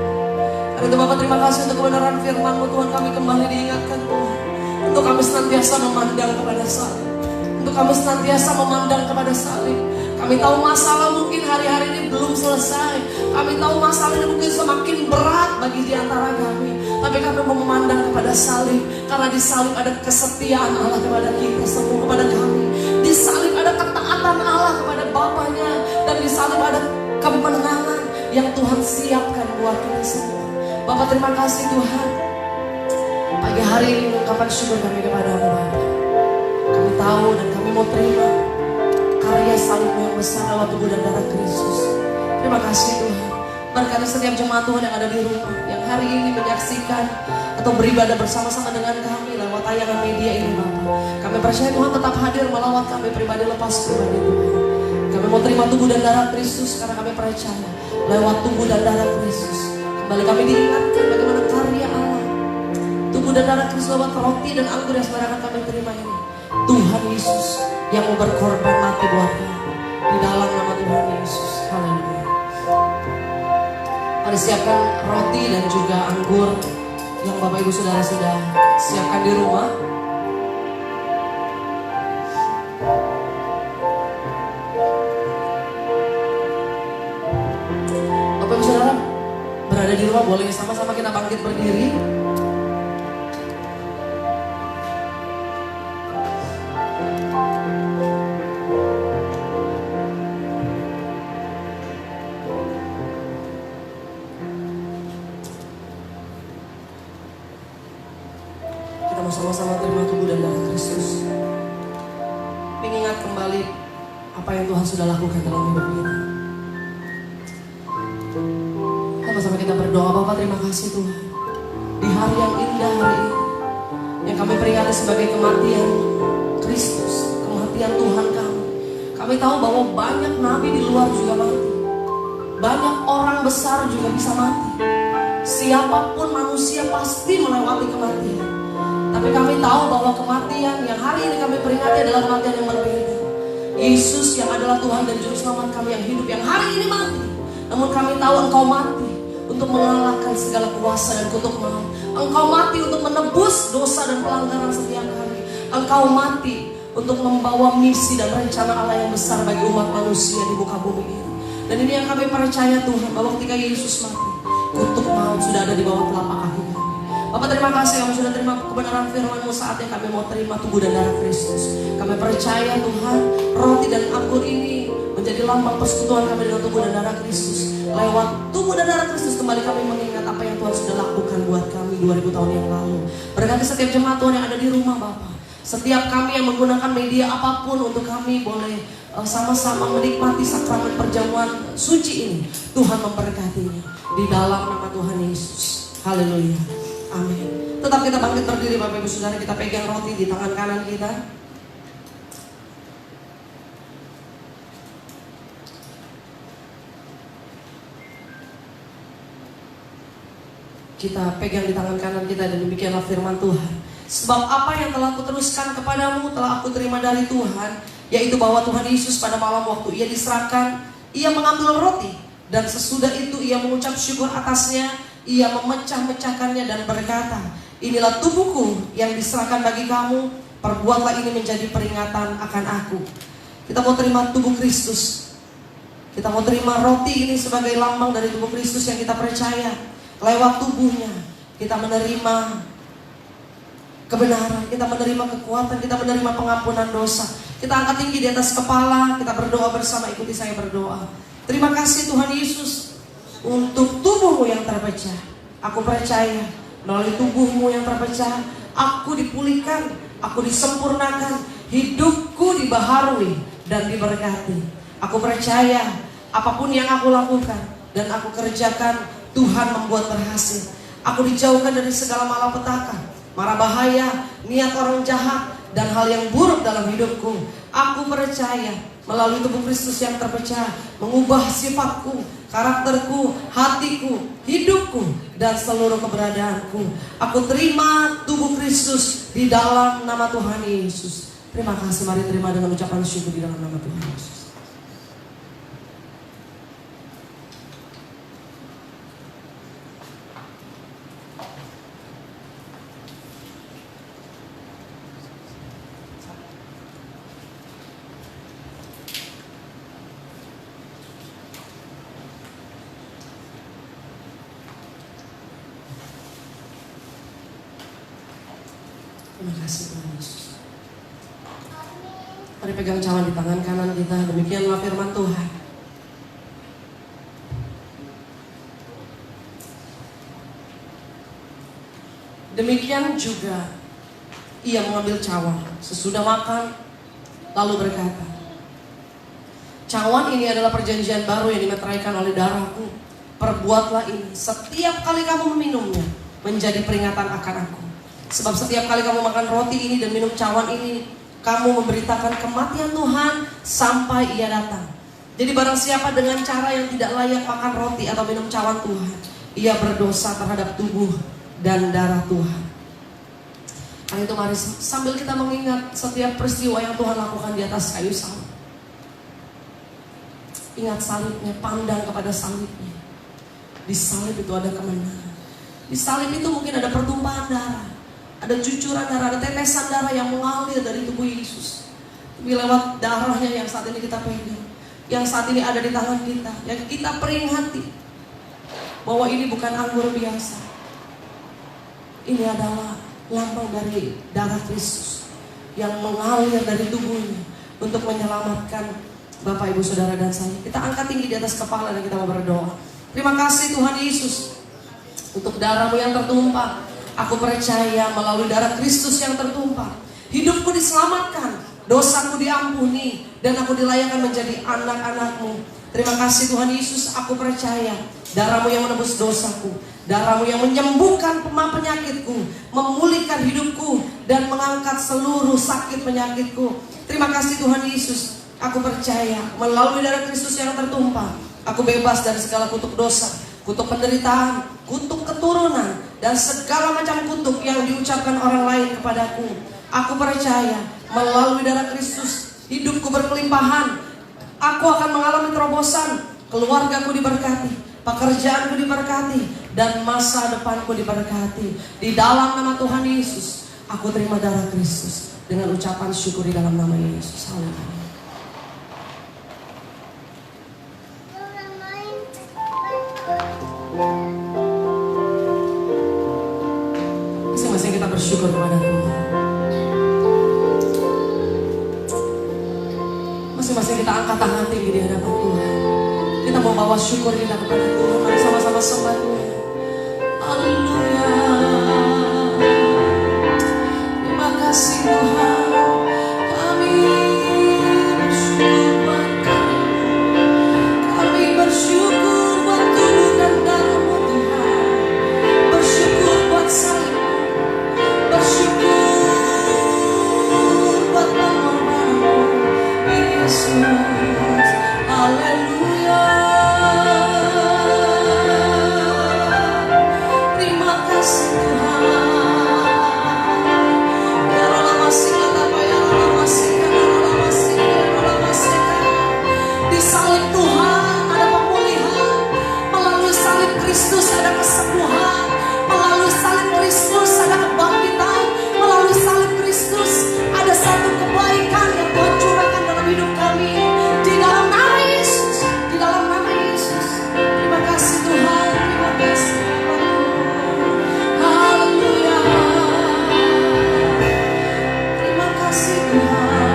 Karena itu Bapak terima kasih untuk kebenaran firman-Mu Tuhan, kami kembali diingatkan Tuhan, untuk kami senantiasa memandang kepada salib, untuk kami senantiasa memandang kepada salib. Kami tahu masalah mungkin hari-hari ini belum selesai. Kami tahu masalah ini mungkin semakin berat bagi di antara kami. Tapi kami mau memandang kepada salib. Karena di salib ada kesetiaan Allah kepada kita semua, kepada kami. Di salib ada ketaatan Allah kepada Bapaknya. Dan di salib ada kemenangan yang Tuhan siapkan buat kita semua. Bapak terima kasih Tuhan. Pagi hari ini mengucapkan syukur kami kepada-Mu Bapak. Kami tahu dan kami mau terima karya salib yang besar lewat tubuh dan darah Kristus. Terima kasih Tuhan. Berkati setiap jemaat Tuhan yang ada di rumah, yang hari ini menyaksikan atau beribadah bersama-sama dengan kami lewat tayangan media ini Bapak. Kami percaya Tuhan tetap hadir melawat kami pribadi lepas pribadi Tuhan. Kami mau terima tubuh dan darah Kristus karena kami percaya lewat tubuh dan darah Kristus kembali kami diingatkan bagaimana karya Allah. Tubuh dan darah Kristus lewat roti dan anggur yang sebenarnya kami terima ini. Tuhan Yesus yang mau berkorban mati buat kami. Di dalam nama Tuhan Yesus. Haleluya. Mari siapkan roti dan juga anggur yang Bapak Ibu Saudara sudah siapkan di rumah. Bapak Ibu Saudara berada di rumah, boleh sama-sama kita bangkit berdiri. Sama-sama terima tubuh dan darah Kristus. Mengingat kembali apa yang Tuhan sudah lakukan dalam hidup kita. Sama-sama kita berdoa. Bapak terima kasih Tuhan. Di hari yang indah hari ini, yang kami peringati sebagai kematian Kristus, kematian Tuhan kami. Kami tahu bahwa banyak nabi di luar juga mati. Banyak orang besar juga bisa mati. Siapapun manusia pasti melewati kematian. Tapi kami tahu bahwa kematian yang hari ini kami peringati adalah kematian yang berbeda. Yesus yang adalah Tuhan dan Juru Selamat kami yang hidup, yang hari ini mati. Namun kami tahu Engkau mati untuk mengalahkan segala kuasa dan kutuk maut. Engkau mati untuk menebus dosa dan pelanggaran setiap kami. Engkau mati untuk membawa misi dan rencana Allah yang besar bagi umat manusia di muka bumi ini. Dan ini yang kami percaya Tuhan, bahwa ketika Yesus mati, kutuk maut sudah ada di bawah telapak kaki kami. Bapak terima kasih kami sudah terima kebenaran firman-Mu, saatnya kami mau terima tubuh dan darah Kristus. Kami percaya Tuhan, roti dan anggur ini menjadi lambang persekutuan kami dengan tubuh dan darah Kristus. Lewat tubuh dan darah Kristus kembali kami mengingat apa yang Tuhan sudah lakukan buat kami 2000 tahun yang lalu. Berkati setiap jemaat Tuhan yang ada di rumah Bapak. Setiap kami yang menggunakan media apapun untuk kami boleh sama-sama menikmati sakramen perjamuan suci ini. Tuhan memberkatinya di dalam nama Tuhan Yesus. Haleluya. Amin. Tetap kita bangkit berdiri Bapak Ibu Saudara, kita pegang roti di tangan kanan kita. Kita pegang di tangan kanan kita dan demikianlah firman Tuhan. Sebab apa yang telah kuteruskan kepadamu telah aku terima dari Tuhan, yaitu bahwa Tuhan Yesus pada malam waktu ia diserahkan, ia mengambil roti dan sesudah itu ia mengucap syukur atasnya. Ia memecah-mecahkannya dan berkata, inilah tubuhku yang diserahkan bagi kamu, perbuatlah ini menjadi peringatan akan aku. Kita mau terima tubuh Kristus. Kita mau terima roti ini sebagai lambang dari tubuh Kristus yang kita percaya. Lewat tubuhnya kita menerima kebenaran, kita menerima kekuatan, kita menerima pengampunan dosa. Kita angkat tinggi di atas kepala, kita berdoa bersama, ikuti saya berdoa. Terima kasih Tuhan Yesus untuk tubuhmu yang terpecah. Aku percaya melalui tubuhmu yang terpecah, aku dipulihkan, aku disempurnakan, hidupku dibaharui dan diberkati. Aku percaya apapun yang aku lakukan dan aku kerjakan, Tuhan membuat berhasil. Aku dijauhkan dari segala malapetaka, mara bahaya, niat orang jahat, dan hal yang buruk dalam hidupku. Aku percaya melalui tubuh Kristus yang terpecah mengubah sifatku, karakterku, hatiku, hidupku, dan seluruh keberadaanku. Aku terima tubuh Kristus di dalam nama Tuhan Yesus. Terima kasih, mari terima dengan ucapan syukur di dalam nama Tuhan Yesus. Terima kasih Tuhan Yesus. Mari pegang cawan di tangan kanan kita. Demikianlah firman Tuhan. Demikian juga ia mengambil cawan sesudah makan, lalu berkata, cawan ini adalah perjanjian baru yang dimeteraikan oleh darahku. Perbuatlah ini setiap kali kamu meminumnya, menjadi peringatan akan aku. Sebab setiap kali kamu makan roti ini dan minum cawan ini, kamu memberitakan kematian Tuhan sampai ia datang. Jadi barang siapa dengan cara yang tidak layak makan roti atau minum cawan Tuhan, ia berdosa terhadap tubuh dan darah Tuhan. Karena itu mari sambil kita mengingat setiap peristiwa yang Tuhan lakukan di atas kayu salib. Ingat salibnya, pandang kepada salibnya. Di salib itu ada kemenangan. Di salib itu mungkin ada pertumpahan darah, ada cucuran darah, ada tetesan darah yang mengalir dari tubuh Yesus. Tapi lewat darahnya yang saat ini kita pegang, yang saat ini ada di tangan kita, yang kita peringati bahwa ini bukan anggur biasa. Ini adalah lambang dari darah Kristus yang mengalir dari tubuhnya untuk menyelamatkan Bapak, Ibu, Saudara, dan saya. Kita angkat tinggi di atas kepala dan kita mau berdoa. Terima kasih Tuhan Yesus untuk darah-Mu yang tertumpah. Aku percaya melalui darah Kristus yang tertumpah, hidupku diselamatkan, dosaku diampuni, dan aku dilayakkan menjadi anak-anak-Mu. Terima kasih Tuhan Yesus, aku percaya darah-Mu yang menebus dosaku, darah-Mu yang menyembuhkan penyakitku, memulihkan hidupku, dan mengangkat seluruh sakit penyakitku. Terima kasih Tuhan Yesus, aku percaya melalui darah Kristus yang tertumpah, aku bebas dari segala kutuk dosa, kutuk penderitaan, kutuk keturunan, dan segala macam kutuk yang diucapkan orang lain kepadaku. Aku percaya melalui darah Kristus hidupku berkelimpahan. Aku akan mengalami terobosan, keluargaku diberkati, pekerjaanku diberkati, dan masa depanku diberkati. Di dalam nama Tuhan Yesus, aku terima darah Kristus dengan ucapan syukur di dalam nama Yesus. Haleluya. Masing-masing kita bersyukur kepada Tuhan. Masing-masing kita angkat tangan tinggi di hadapan Tuhan. Kita mau bawa syukur kita kepada Tuhan. Mari sama-sama sembah Tuhan. Haleluya. Terima kasih Tuhan. Kami bersyukur buat Kami. Kami bersyukur buat tubuh dan darah-Mu Tuhan. Bersyukur buat salib. Bersyukur buat pengorbanan-Mu Yesus. Haleluya. Terima kasih Tuhan. Ya Allah masih apa ya Allah masih Allah masih. Di salib Tuhan ada pemulihan. Melalui salib Kristus ada kesembuhan. Melalui salib Kristus ada kebangkitan. Melalui salib Kristus ada satu kebaikan yang Tuhan curahkan dalam hidup kami. Di dalam nama Yesus, di dalam nama Yesus. Terima kasih Tuhan, terima kasih. Haleluya. Terima kasih Tuhan.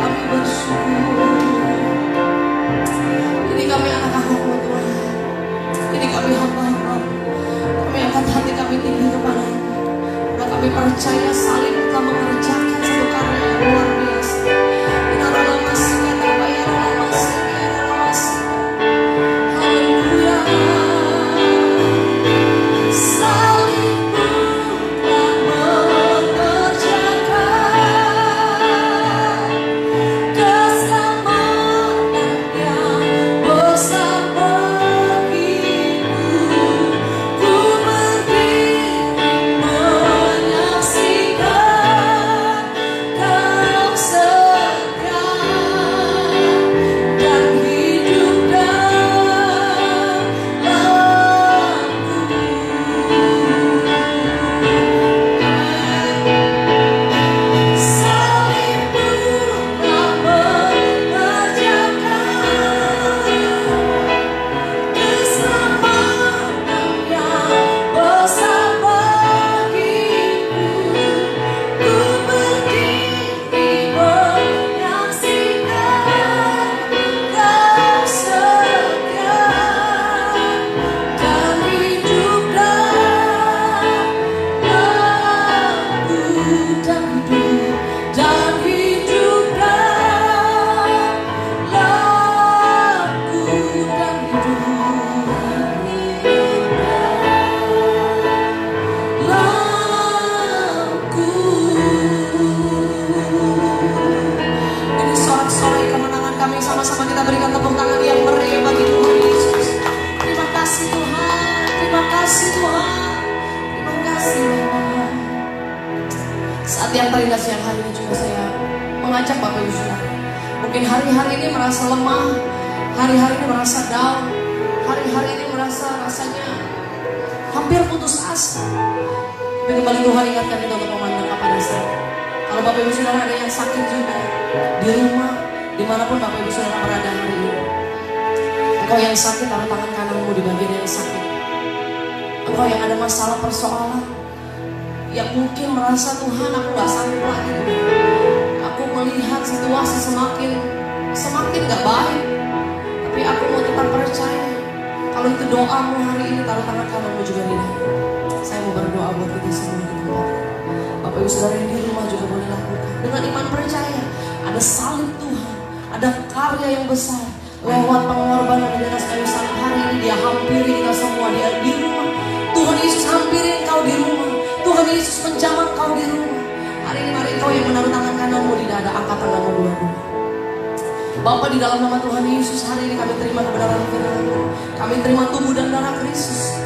Kami bersyukur. Ini kami anak-anak-Mu Tuhan. Ini kami hamba-Hamba-Mu. Kami angkat hati kami tinggi kepada-Mu. Dan kami percaya salib telah mengerjakan satu karya yang luar biasa. Haleluya. Salib-Mu telah mengerjakan keselamatan yang besar bagi merasa lemah, hari-hari ini merasa down, hari-hari ini merasa rasanya hampir putus asa. Tapi kembali Tuhan ingatkan kita untuk memandang kepada saya. Kalau Bapak Ibu Saudara ada yang sakit juga di rumah, dimanapun Bapak Ibu Saudara berada hari ini, engkau yang sakit, taruh tangan kananmu di bagian yang sakit. Engkau yang ada masalah persoalan, yang mungkin merasa Tuhan aku gak sanggup lagi. Aku melihat situasi semakin gak baik, tapi aku mau tetap percaya. Kalau itu doamu hari ini, taruh tangan kananmu juga di dalam. Saya mau berdoa buat kita semua di tempat. Bapak Ibu Saudara yang di rumah juga boleh lakukan. Dengan iman percaya, ada salib Tuhan, ada karya yang besar. Lewat pengorbanan di atas kayu salib hari ini, Dia hampiri kita semua. Dia di rumah. Tuhan Yesus hampiri kau di rumah. Tuhan Yesus menjamah kau di rumah. Hari ini mari kau yang menaruh tangan kananmu di dada, angkat tanganmu dua-dua. Bapa, di dalam nama Tuhan Yesus, hari ini kami terima kebenaran firman-Mu. Kami terima tubuh dan darah Kristus.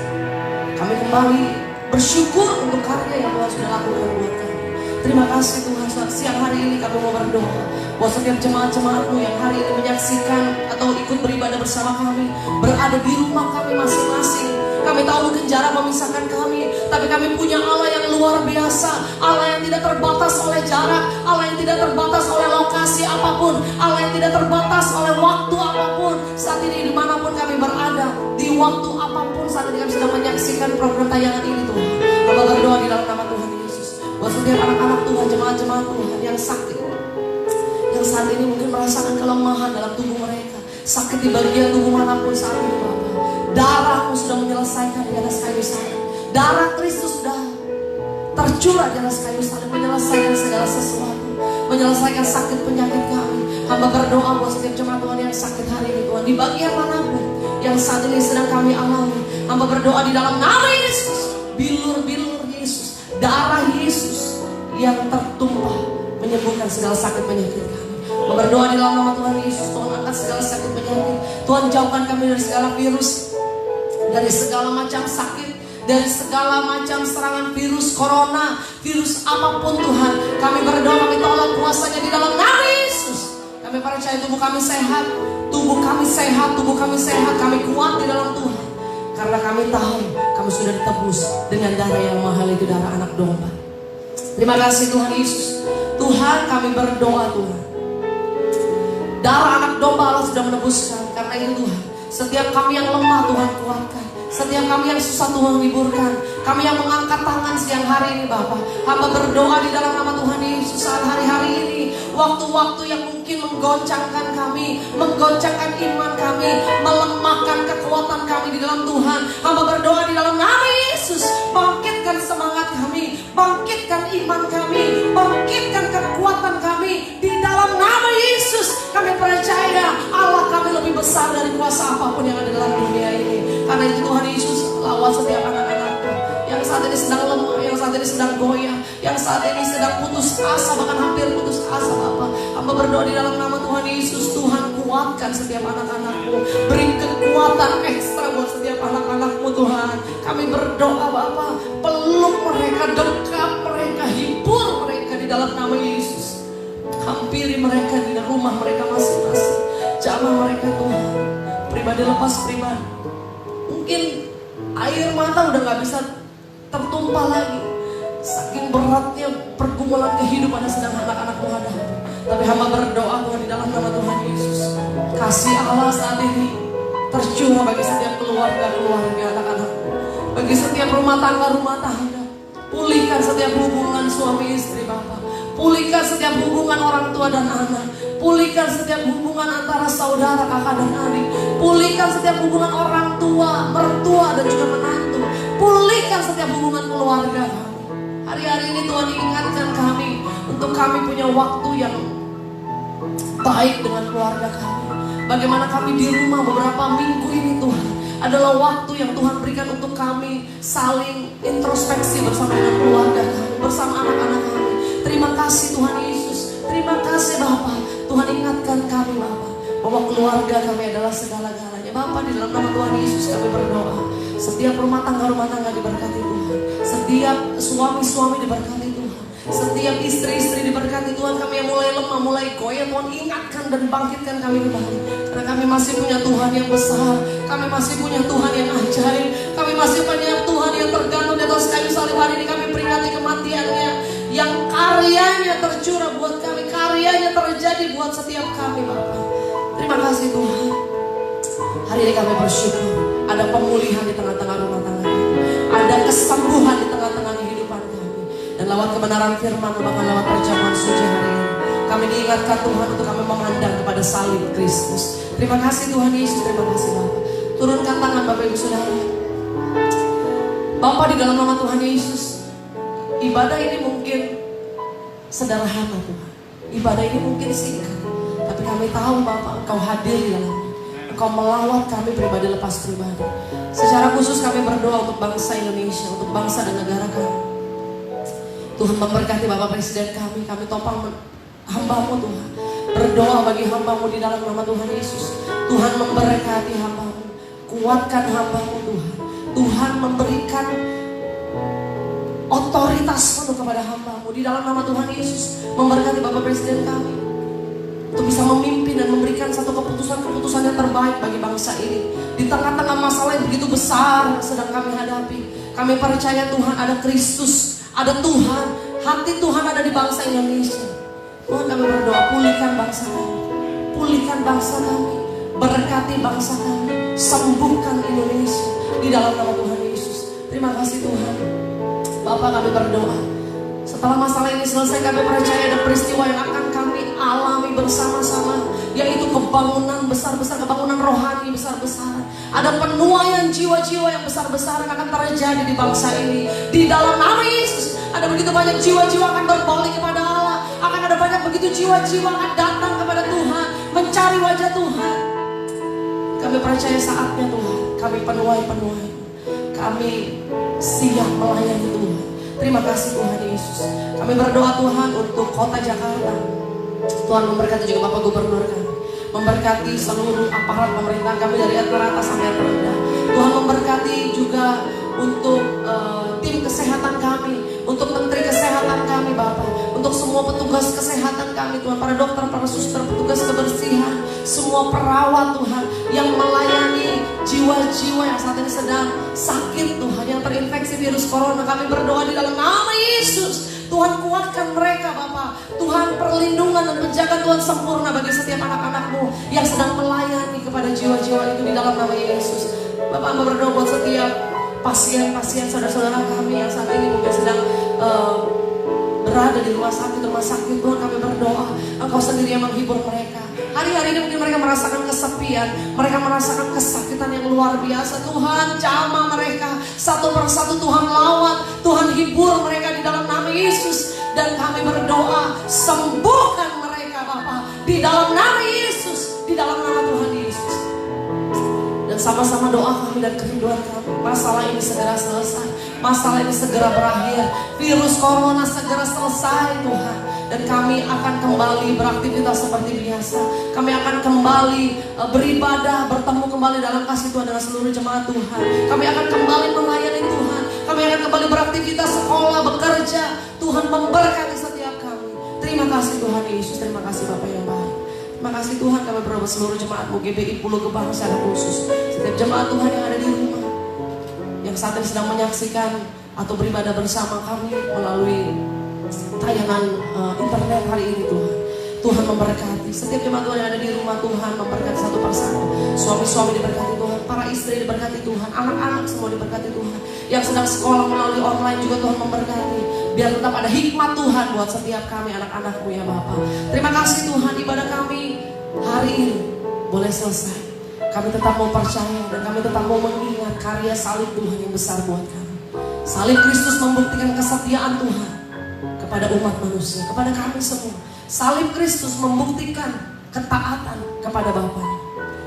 Kami kembali bersyukur untuk karya yang Tuhan sudah lakukan buat kami. Terima kasih Tuhan. Siang hari ini kami mau berdoa buat setiap jemaat-jemaat-Mu yang hari ini menyaksikan atau ikut beribadah bersama kami, berada di rumah kami masing-masing. Kami tahu mungkin jarak memisahkan kami, tapi kami punya Allah yang luar biasa, Allah yang tidak terbatas oleh jarak, Allah yang tidak terbatas oleh lokasi apapun, Allah yang tidak terbatas oleh waktu apapun. Saat ini dimanapun kami berada, di waktu apapun saat ini kami sedang menyaksikan program tayangan ini Tuhan. Kami berdoa di dalam nama Tuhan Yesus, buat setiap anak-anak Tuhan, jemaat-jemaat Tuhan yang sakit, yang saat ini mungkin merasakan kelemahan dalam tubuh mereka, sakit di bagian tubuh manapun saat ini Bapak. Darah-Mu sudah menyelesaikan di atas kayu salib. Darah Kristus sudah tercurah di atas kayu salib, menyelesaikan segala sesuatu, menyelesaikan sakit penyakit kami. Hamba berdoa buat setiap jemaat Tuhan yang sakit hari ini Tuhan, di bagian manapun yang saat ini sedang kami alami. Hamba berdoa di dalam nama Yesus, bilur-bilur Yesus, darah Yesus yang tertumpah menyembuhkan segala sakit penyakit kami. Hamba berdoa di dalam nama Tuhan Yesus, Tuhan angkat segala sakit penyakit. Tuhan jauhkan kami dari segala virus, dari segala macam sakit, dari segala macam serangan virus corona, virus apapun Tuhan. Kami berdoa, kami tolong kuasanya di dalam nama Yesus. Kami percaya tubuh kami sehat, tubuh kami sehat, tubuh kami sehat, kami kuat di dalam Tuhan. Karena kami tahu kami sudah ditebus dengan darah yang mahal, itu darah anak domba. Terima kasih Tuhan Yesus. Tuhan, kami berdoa Tuhan, darah anak domba Allah sudah menebuskan. Karena itu Tuhan, setiap kami yang lemah Tuhan kuatkan. Setiap kami yang susah Tuhan liburkan. Kami yang mengangkat tangan siang hari ini Bapak, hamba berdoa di dalam nama Tuhan Yesus saat hari-hari ini, waktu-waktu yang mungkin menggoncangkan kami, menggoncangkan iman kami, melemahkan kekuatan kami di dalam Tuhan. Hamba berdoa di dalam nama Yesus, bangkitkan semangat kami, bangkitkan iman kami, bangkitkan kekuatan kami di dalam nama Yesus. Kami percaya Allah kami lebih besar dari kuasa apapun yang ada dalam dunia ini. Karena itu Tuhan Yesus, lawan setiap anak-anakku yang saat ini sedang lemah, yang saat ini sedang goyah, yang saat ini sedang putus asa, bahkan hampir putus asa Bapak. Hamba berdoa di dalam nama Tuhan Yesus, Tuhan kuatkan setiap anak-anakmu, beri kekuatan ekstra buat setiap anak-anakmu Tuhan. Kami berdoa Bapak, peluk mereka, dekap mereka, hibur mereka di dalam nama Yesus. Hampiri mereka di rumah mereka masing-masing, jamah mereka Tuhan, pribadi lepas pribadi. Mungkin air mata udah gak bisa tertumpah lagi, saking beratnya pergumulan kehidupan yang sedang anak-anakmu hadapi. Tapi hamba berdoa Tuhan di dalam nama Tuhan Yesus, kasih Allah saat ini tercurah bagi setiap keluarga-keluarga anak-anakmu, bagi setiap rumah tangga. Pulihkan setiap hubungan suami istri Bapak, pulihkan setiap hubungan orang tua dan anak, pulihkan setiap hubungan antara saudara, kakak dan adik, pulihkan setiap hubungan orang tua, mertua dan juga menantu, pulihkan setiap hubungan keluarga kami. Hari-hari ini Tuhan ingatkan kami untuk kami punya waktu yang baik dengan keluarga kami. Bagaimana kami di rumah beberapa minggu ini Tuhan adalah waktu yang Tuhan berikan untuk kami saling introspeksi bersama dengan keluarga kami, bersama anak-anak kami. Terima kasih Tuhan Yesus, terima kasih Bapak. Tuhan ingatkan kami Bapak, bahwa keluarga kami adalah segala-galanya. Bapak, di dalam nama Tuhan Yesus kami berdoa, setiap rumah tangga diberkati Tuhan, setiap suami-suami diberkati Tuhan, Setiap istri-istri diberkati Tuhan, kami yang mulai lemah, mulai goyah, Tuhan ingatkan dan bangkitkan kami kembali. Karena kami masih punya Tuhan yang besar, kami masih punya Tuhan yang ajaib, kami masih punya Tuhan yang tergantung di atas kayu salib. Hari ini kami peringati kematiannya, yang karyanya tercurah buat kami, karyanya terjadi buat setiap kami Bapa. Terima kasih Tuhan. Hari ini kami bersyukur ada pemulihan di tengah-tengah rumah tangga kami, ada kesembuhan di tengah-tengah kehidupan kami. Dan lewat kebenaran firman, bahkan lewat perjamuan suci hari ini, kami diingatkan Tuhan untuk kami memandang kepada salib Kristus. Terima kasih Tuhan Yesus, terima kasih Bapak. Turunkan tangan Bapak Ibu Saudara. Bapak, di dalam nama Tuhan Yesus, ibadah ini mungkin sederhana Tuhan, ibadah ini mungkin singkat, tapi kami tahu Bapak, Engkau hadir di dalamnya. Engkau melawat kami pribadi lepas pribadi. Secara khusus kami berdoa untuk bangsa Indonesia, untuk bangsa dan negara kami. Tuhan memberkati Bapak Presiden kami topang hamba-Mu Tuhan. Berdoa bagi hamba-Mu di dalam nama Tuhan Yesus. Tuhan memberkati hamba-Mu, kuatkan hamba-Mu Tuhan. Tuhan memberikan otoritas penuh kepada hamba-Mu di dalam nama Tuhan Yesus. Memberkati Bapak Presiden kami untuk bisa memimpin dan memberikan satu keputusan-keputusan yang terbaik bagi bangsa ini. Di tengah-tengah masalah yang begitu besar sedang kami hadapi, kami percaya Tuhan ada Kristus, ada Tuhan, hati Tuhan ada di bangsa Indonesia. Tuhan, kami berdoa, pulihkan bangsa kami, pulihkan bangsa kami, berkati bangsa kami, sembuhkan Indonesia di dalam nama Tuhan Yesus. Terima kasih Tuhan. Bapak, kami berdoa, setelah masalah ini selesai, kami percaya ada peristiwa yang akan kami alami bersama-sama, yaitu kebangunan besar-besar, kebangunan rohani besar-besar. Ada penuaian jiwa-jiwa yang besar-besar yang akan terjadi di bangsa ini. Di dalam nama Yesus, ada begitu banyak jiwa-jiwa akan berbalik kepada Allah. Akan ada banyak begitu jiwa-jiwa akan datang kepada Tuhan, mencari wajah Tuhan. Kami percaya saatnya Tuhan, kami penuai. Kami siap melayani Tuhan. Terima kasih Tuhan Yesus. Kami berdoa Tuhan untuk kota Jakarta. Tuhan memberkati juga Bapak Gubernur kami, memberkati seluruh aparat pemerintahan kami dari atas sampai terendah. Tuhan memberkati juga untuk tim kesehatan kami, untuk menteri kesehatan kami Bapak, untuk semua petugas kesehatan kami Tuhan, para dokter, para suster, petugas kebersihan, semua perawat Tuhan yang melayani jiwa-jiwa yang saat ini sedang sakit Tuhan, yang terinfeksi virus corona. Kami berdoa di dalam nama Yesus, Tuhan kuatkan mereka Bapak. Tuhan perlindungan dan penjagaan Tuhan sempurna bagi setiap anak-anak-Mu yang sedang melayani kepada jiwa-jiwa itu di dalam nama Yesus. Bapak, Amba berdoa buat setiap pasien-pasien saudara-saudara kami yang saat ini mungkin sedang berada di rumah sakit. Tuhan, kami berdoa Engkau sendiri yang menghibur mereka. Hari-hari ini mungkin mereka merasakan kesepian, mereka merasakan kesakitan yang luar biasa. Tuhan, jamah mereka satu persatu. Tuhan lawat, Tuhan hibur mereka di dalam nama Yesus. Dan kami berdoa, sembuhkan mereka Bapa di dalam nama Yesus, di dalam nama Tuhan Yesus. Dan sama-sama doa kami dan kerinduan kami, masalah ini segera selesai, masalah ini segera berakhir, virus corona segera selesai Tuhan. Dan kami akan kembali beraktivitas seperti biasa. Kami akan kembali beribadah, bertemu kembali dalam kasih Tuhan dengan seluruh jemaat Tuhan. Kami akan kembali melayani Tuhan. Kami akan kembali beraktivitas sekolah, bekerja. Tuhan memberkati setiap kami. Terima kasih Tuhan Yesus, terima kasih Bapak yang baik. Terima kasih Tuhan, kami berdoa seluruh jemaat-Mu GBI Pulau Gebang secara khusus. Setiap jemaat Tuhan yang ada di rumah, yang saat ini sedang menyaksikan atau beribadah bersama kami melalui tayangan internet hari ini Tuhan. Tuhan memberkati setiap jemaat Tuhan yang ada di rumah. Tuhan memberkati satu persatu. Suami-suami diberkati Tuhan, para istri diberkati Tuhan, anak-anak semua diberkati Tuhan. Yang sedang sekolah melalui online juga Tuhan memberkati. Biar tetap ada hikmat Tuhan buat setiap kami anak-anak-Mu ya Bapa. Terima kasih Tuhan, ibadah kami hari ini boleh selesai. Kami tetap mau percaya dan kami tetap mau mengingat karya salib Tuhan yang besar buat kami. Salib Kristus membuktikan kesetiaan Tuhan kepada umat manusia, kepada kami semua. Salib Kristus membuktikan ketaatan kepada Bapa.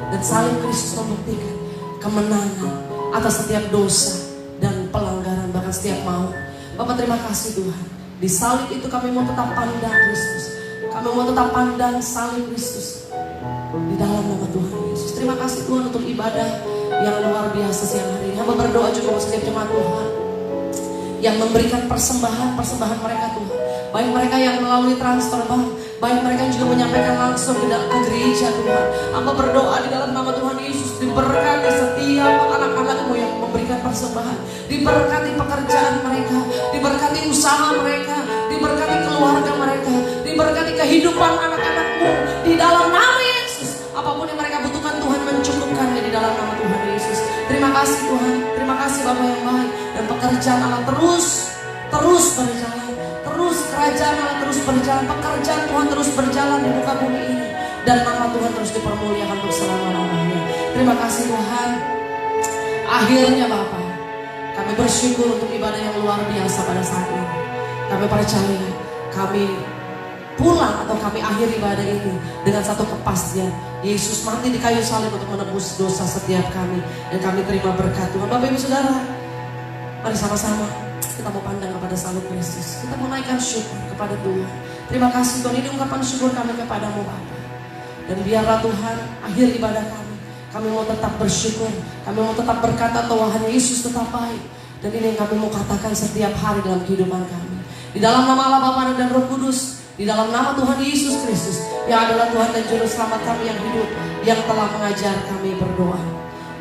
Dan salib Kristus membuktikan kemenangan atas setiap dosa dan pelanggaran, bahkan setiap maut. Bapak, terima kasih Tuhan. Di salib itu kami mau tetap pandang Kristus. Kami mau tetap pandang salib Kristus di dalam nama Tuhan Yesus. Terima kasih Tuhan untuk ibadah yang luar biasa siang hari ini. Hamba berdoa juga untuk setiap jemaat Tuhan yang memberikan persembahan mereka Tuhan. Baik mereka yang melalui transfer Bang, baik mereka yang juga menyampaikan langsung ke gereja Tuhan. Hamba berdoa di dalam nama Tuhan Yesus, diberkati setiap anak-anakmu yang memberikan persembahan, diberkati pekerjaan mereka, diberkati usaha mereka, diberkati keluarga mereka, diberkati kehidupan anak-anakmu di dalam nama Yesus. Apapun yang mereka butuhkan Tuhan mencukupkannya di dalam nama Tuhan Yesus. Terima kasih Tuhan, terima kasih Bapa yang baik. Dan pekerjaan Allah terus berjalan, terus kerajaan Allah terus berjalan, pekerjaan Tuhan terus berjalan di muka bumi ini, dan nama Tuhan terus dipermuliakan untuk selama-lamanya. Terima kasih Tuhan. Akhirnya Bapa, kami bersyukur untuk ibadah yang luar biasa pada saat ini. Kami percaya kami pulang atau kami akhir ibadah ini dengan satu kepastian, Yesus mati di kayu salib untuk menebus dosa setiap kami, dan kami terima berkat Tuhan. Bapak Ibu Saudara, mari sama-sama kita mau pandang kepada salib Kristus. Kita mau naikkan syukur kepada Tuhan. Terima kasih Tuhan, ini ungkapan syukur kami kepadamu Bapa. Dan biarlah Tuhan akhir ibadah kami mau tetap bersyukur, kami mau tetap berkata Tuhan Yesus tetap baik. Dan ini yang kami mau katakan setiap hari dalam kehidupan kami. Di dalam nama Allah Bapa dan Roh Kudus, di dalam nama Tuhan Yesus Kristus yang adalah Tuhan dan Juru Selamat kami yang hidup, yang telah mengajar kami berdoa.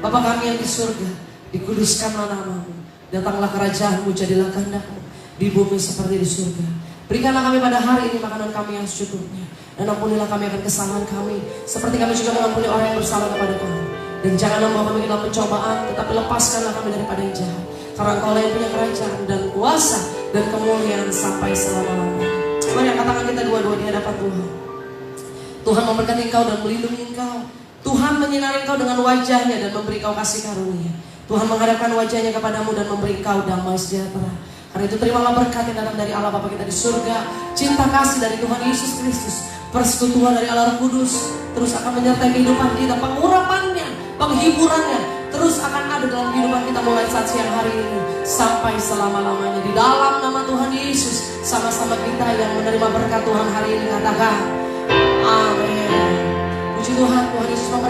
Bapa kami yang di surga, dikuduskanlah namamu, datanglah kerajaanmu, jadilah kehendakmu di bumi seperti di surga. Berikanlah kami pada hari ini makanan kami yang secukupnya, dan ampunilah kami akan kesalahan kami, seperti kami juga mengampuni orang yang bersalah kepada kami. Dan jangan membawa kami ke dalam pencobaan, tetapi lepaskanlah kami daripada yang jahat. Karena Engkau yang punya kerajaan dan kuasa dan kemuliaan sampai selama-lamanya. Mari angkat tangan kita dua-dua di hadapan Tuhan. Tuhan memberkati engkau dan melindungi engkau. Tuhan menyinari engkau dengan wajahnya dan memberi engkau kasih karunia. Tuhan menghadapkan wajahnya kepadamu dan memberi engkau damai sejahtera. Karena itu terimalah berkat yang datang dari Allah Bapa kita di surga, cinta kasih dari Tuhan Yesus Kristus, persekutuan dari Allah Roh Kudus terus akan menyertai kehidupan kita, pengurapannya, penghiburannya terus akan ada dalam kehidupan kita mulai saat siang hari ini sampai selama-lamanya. Di dalam nama Tuhan Yesus, sama-sama kita yang menerima berkat Tuhan hari ini katakan amin. Puji Tuhan, Tuhan Yesus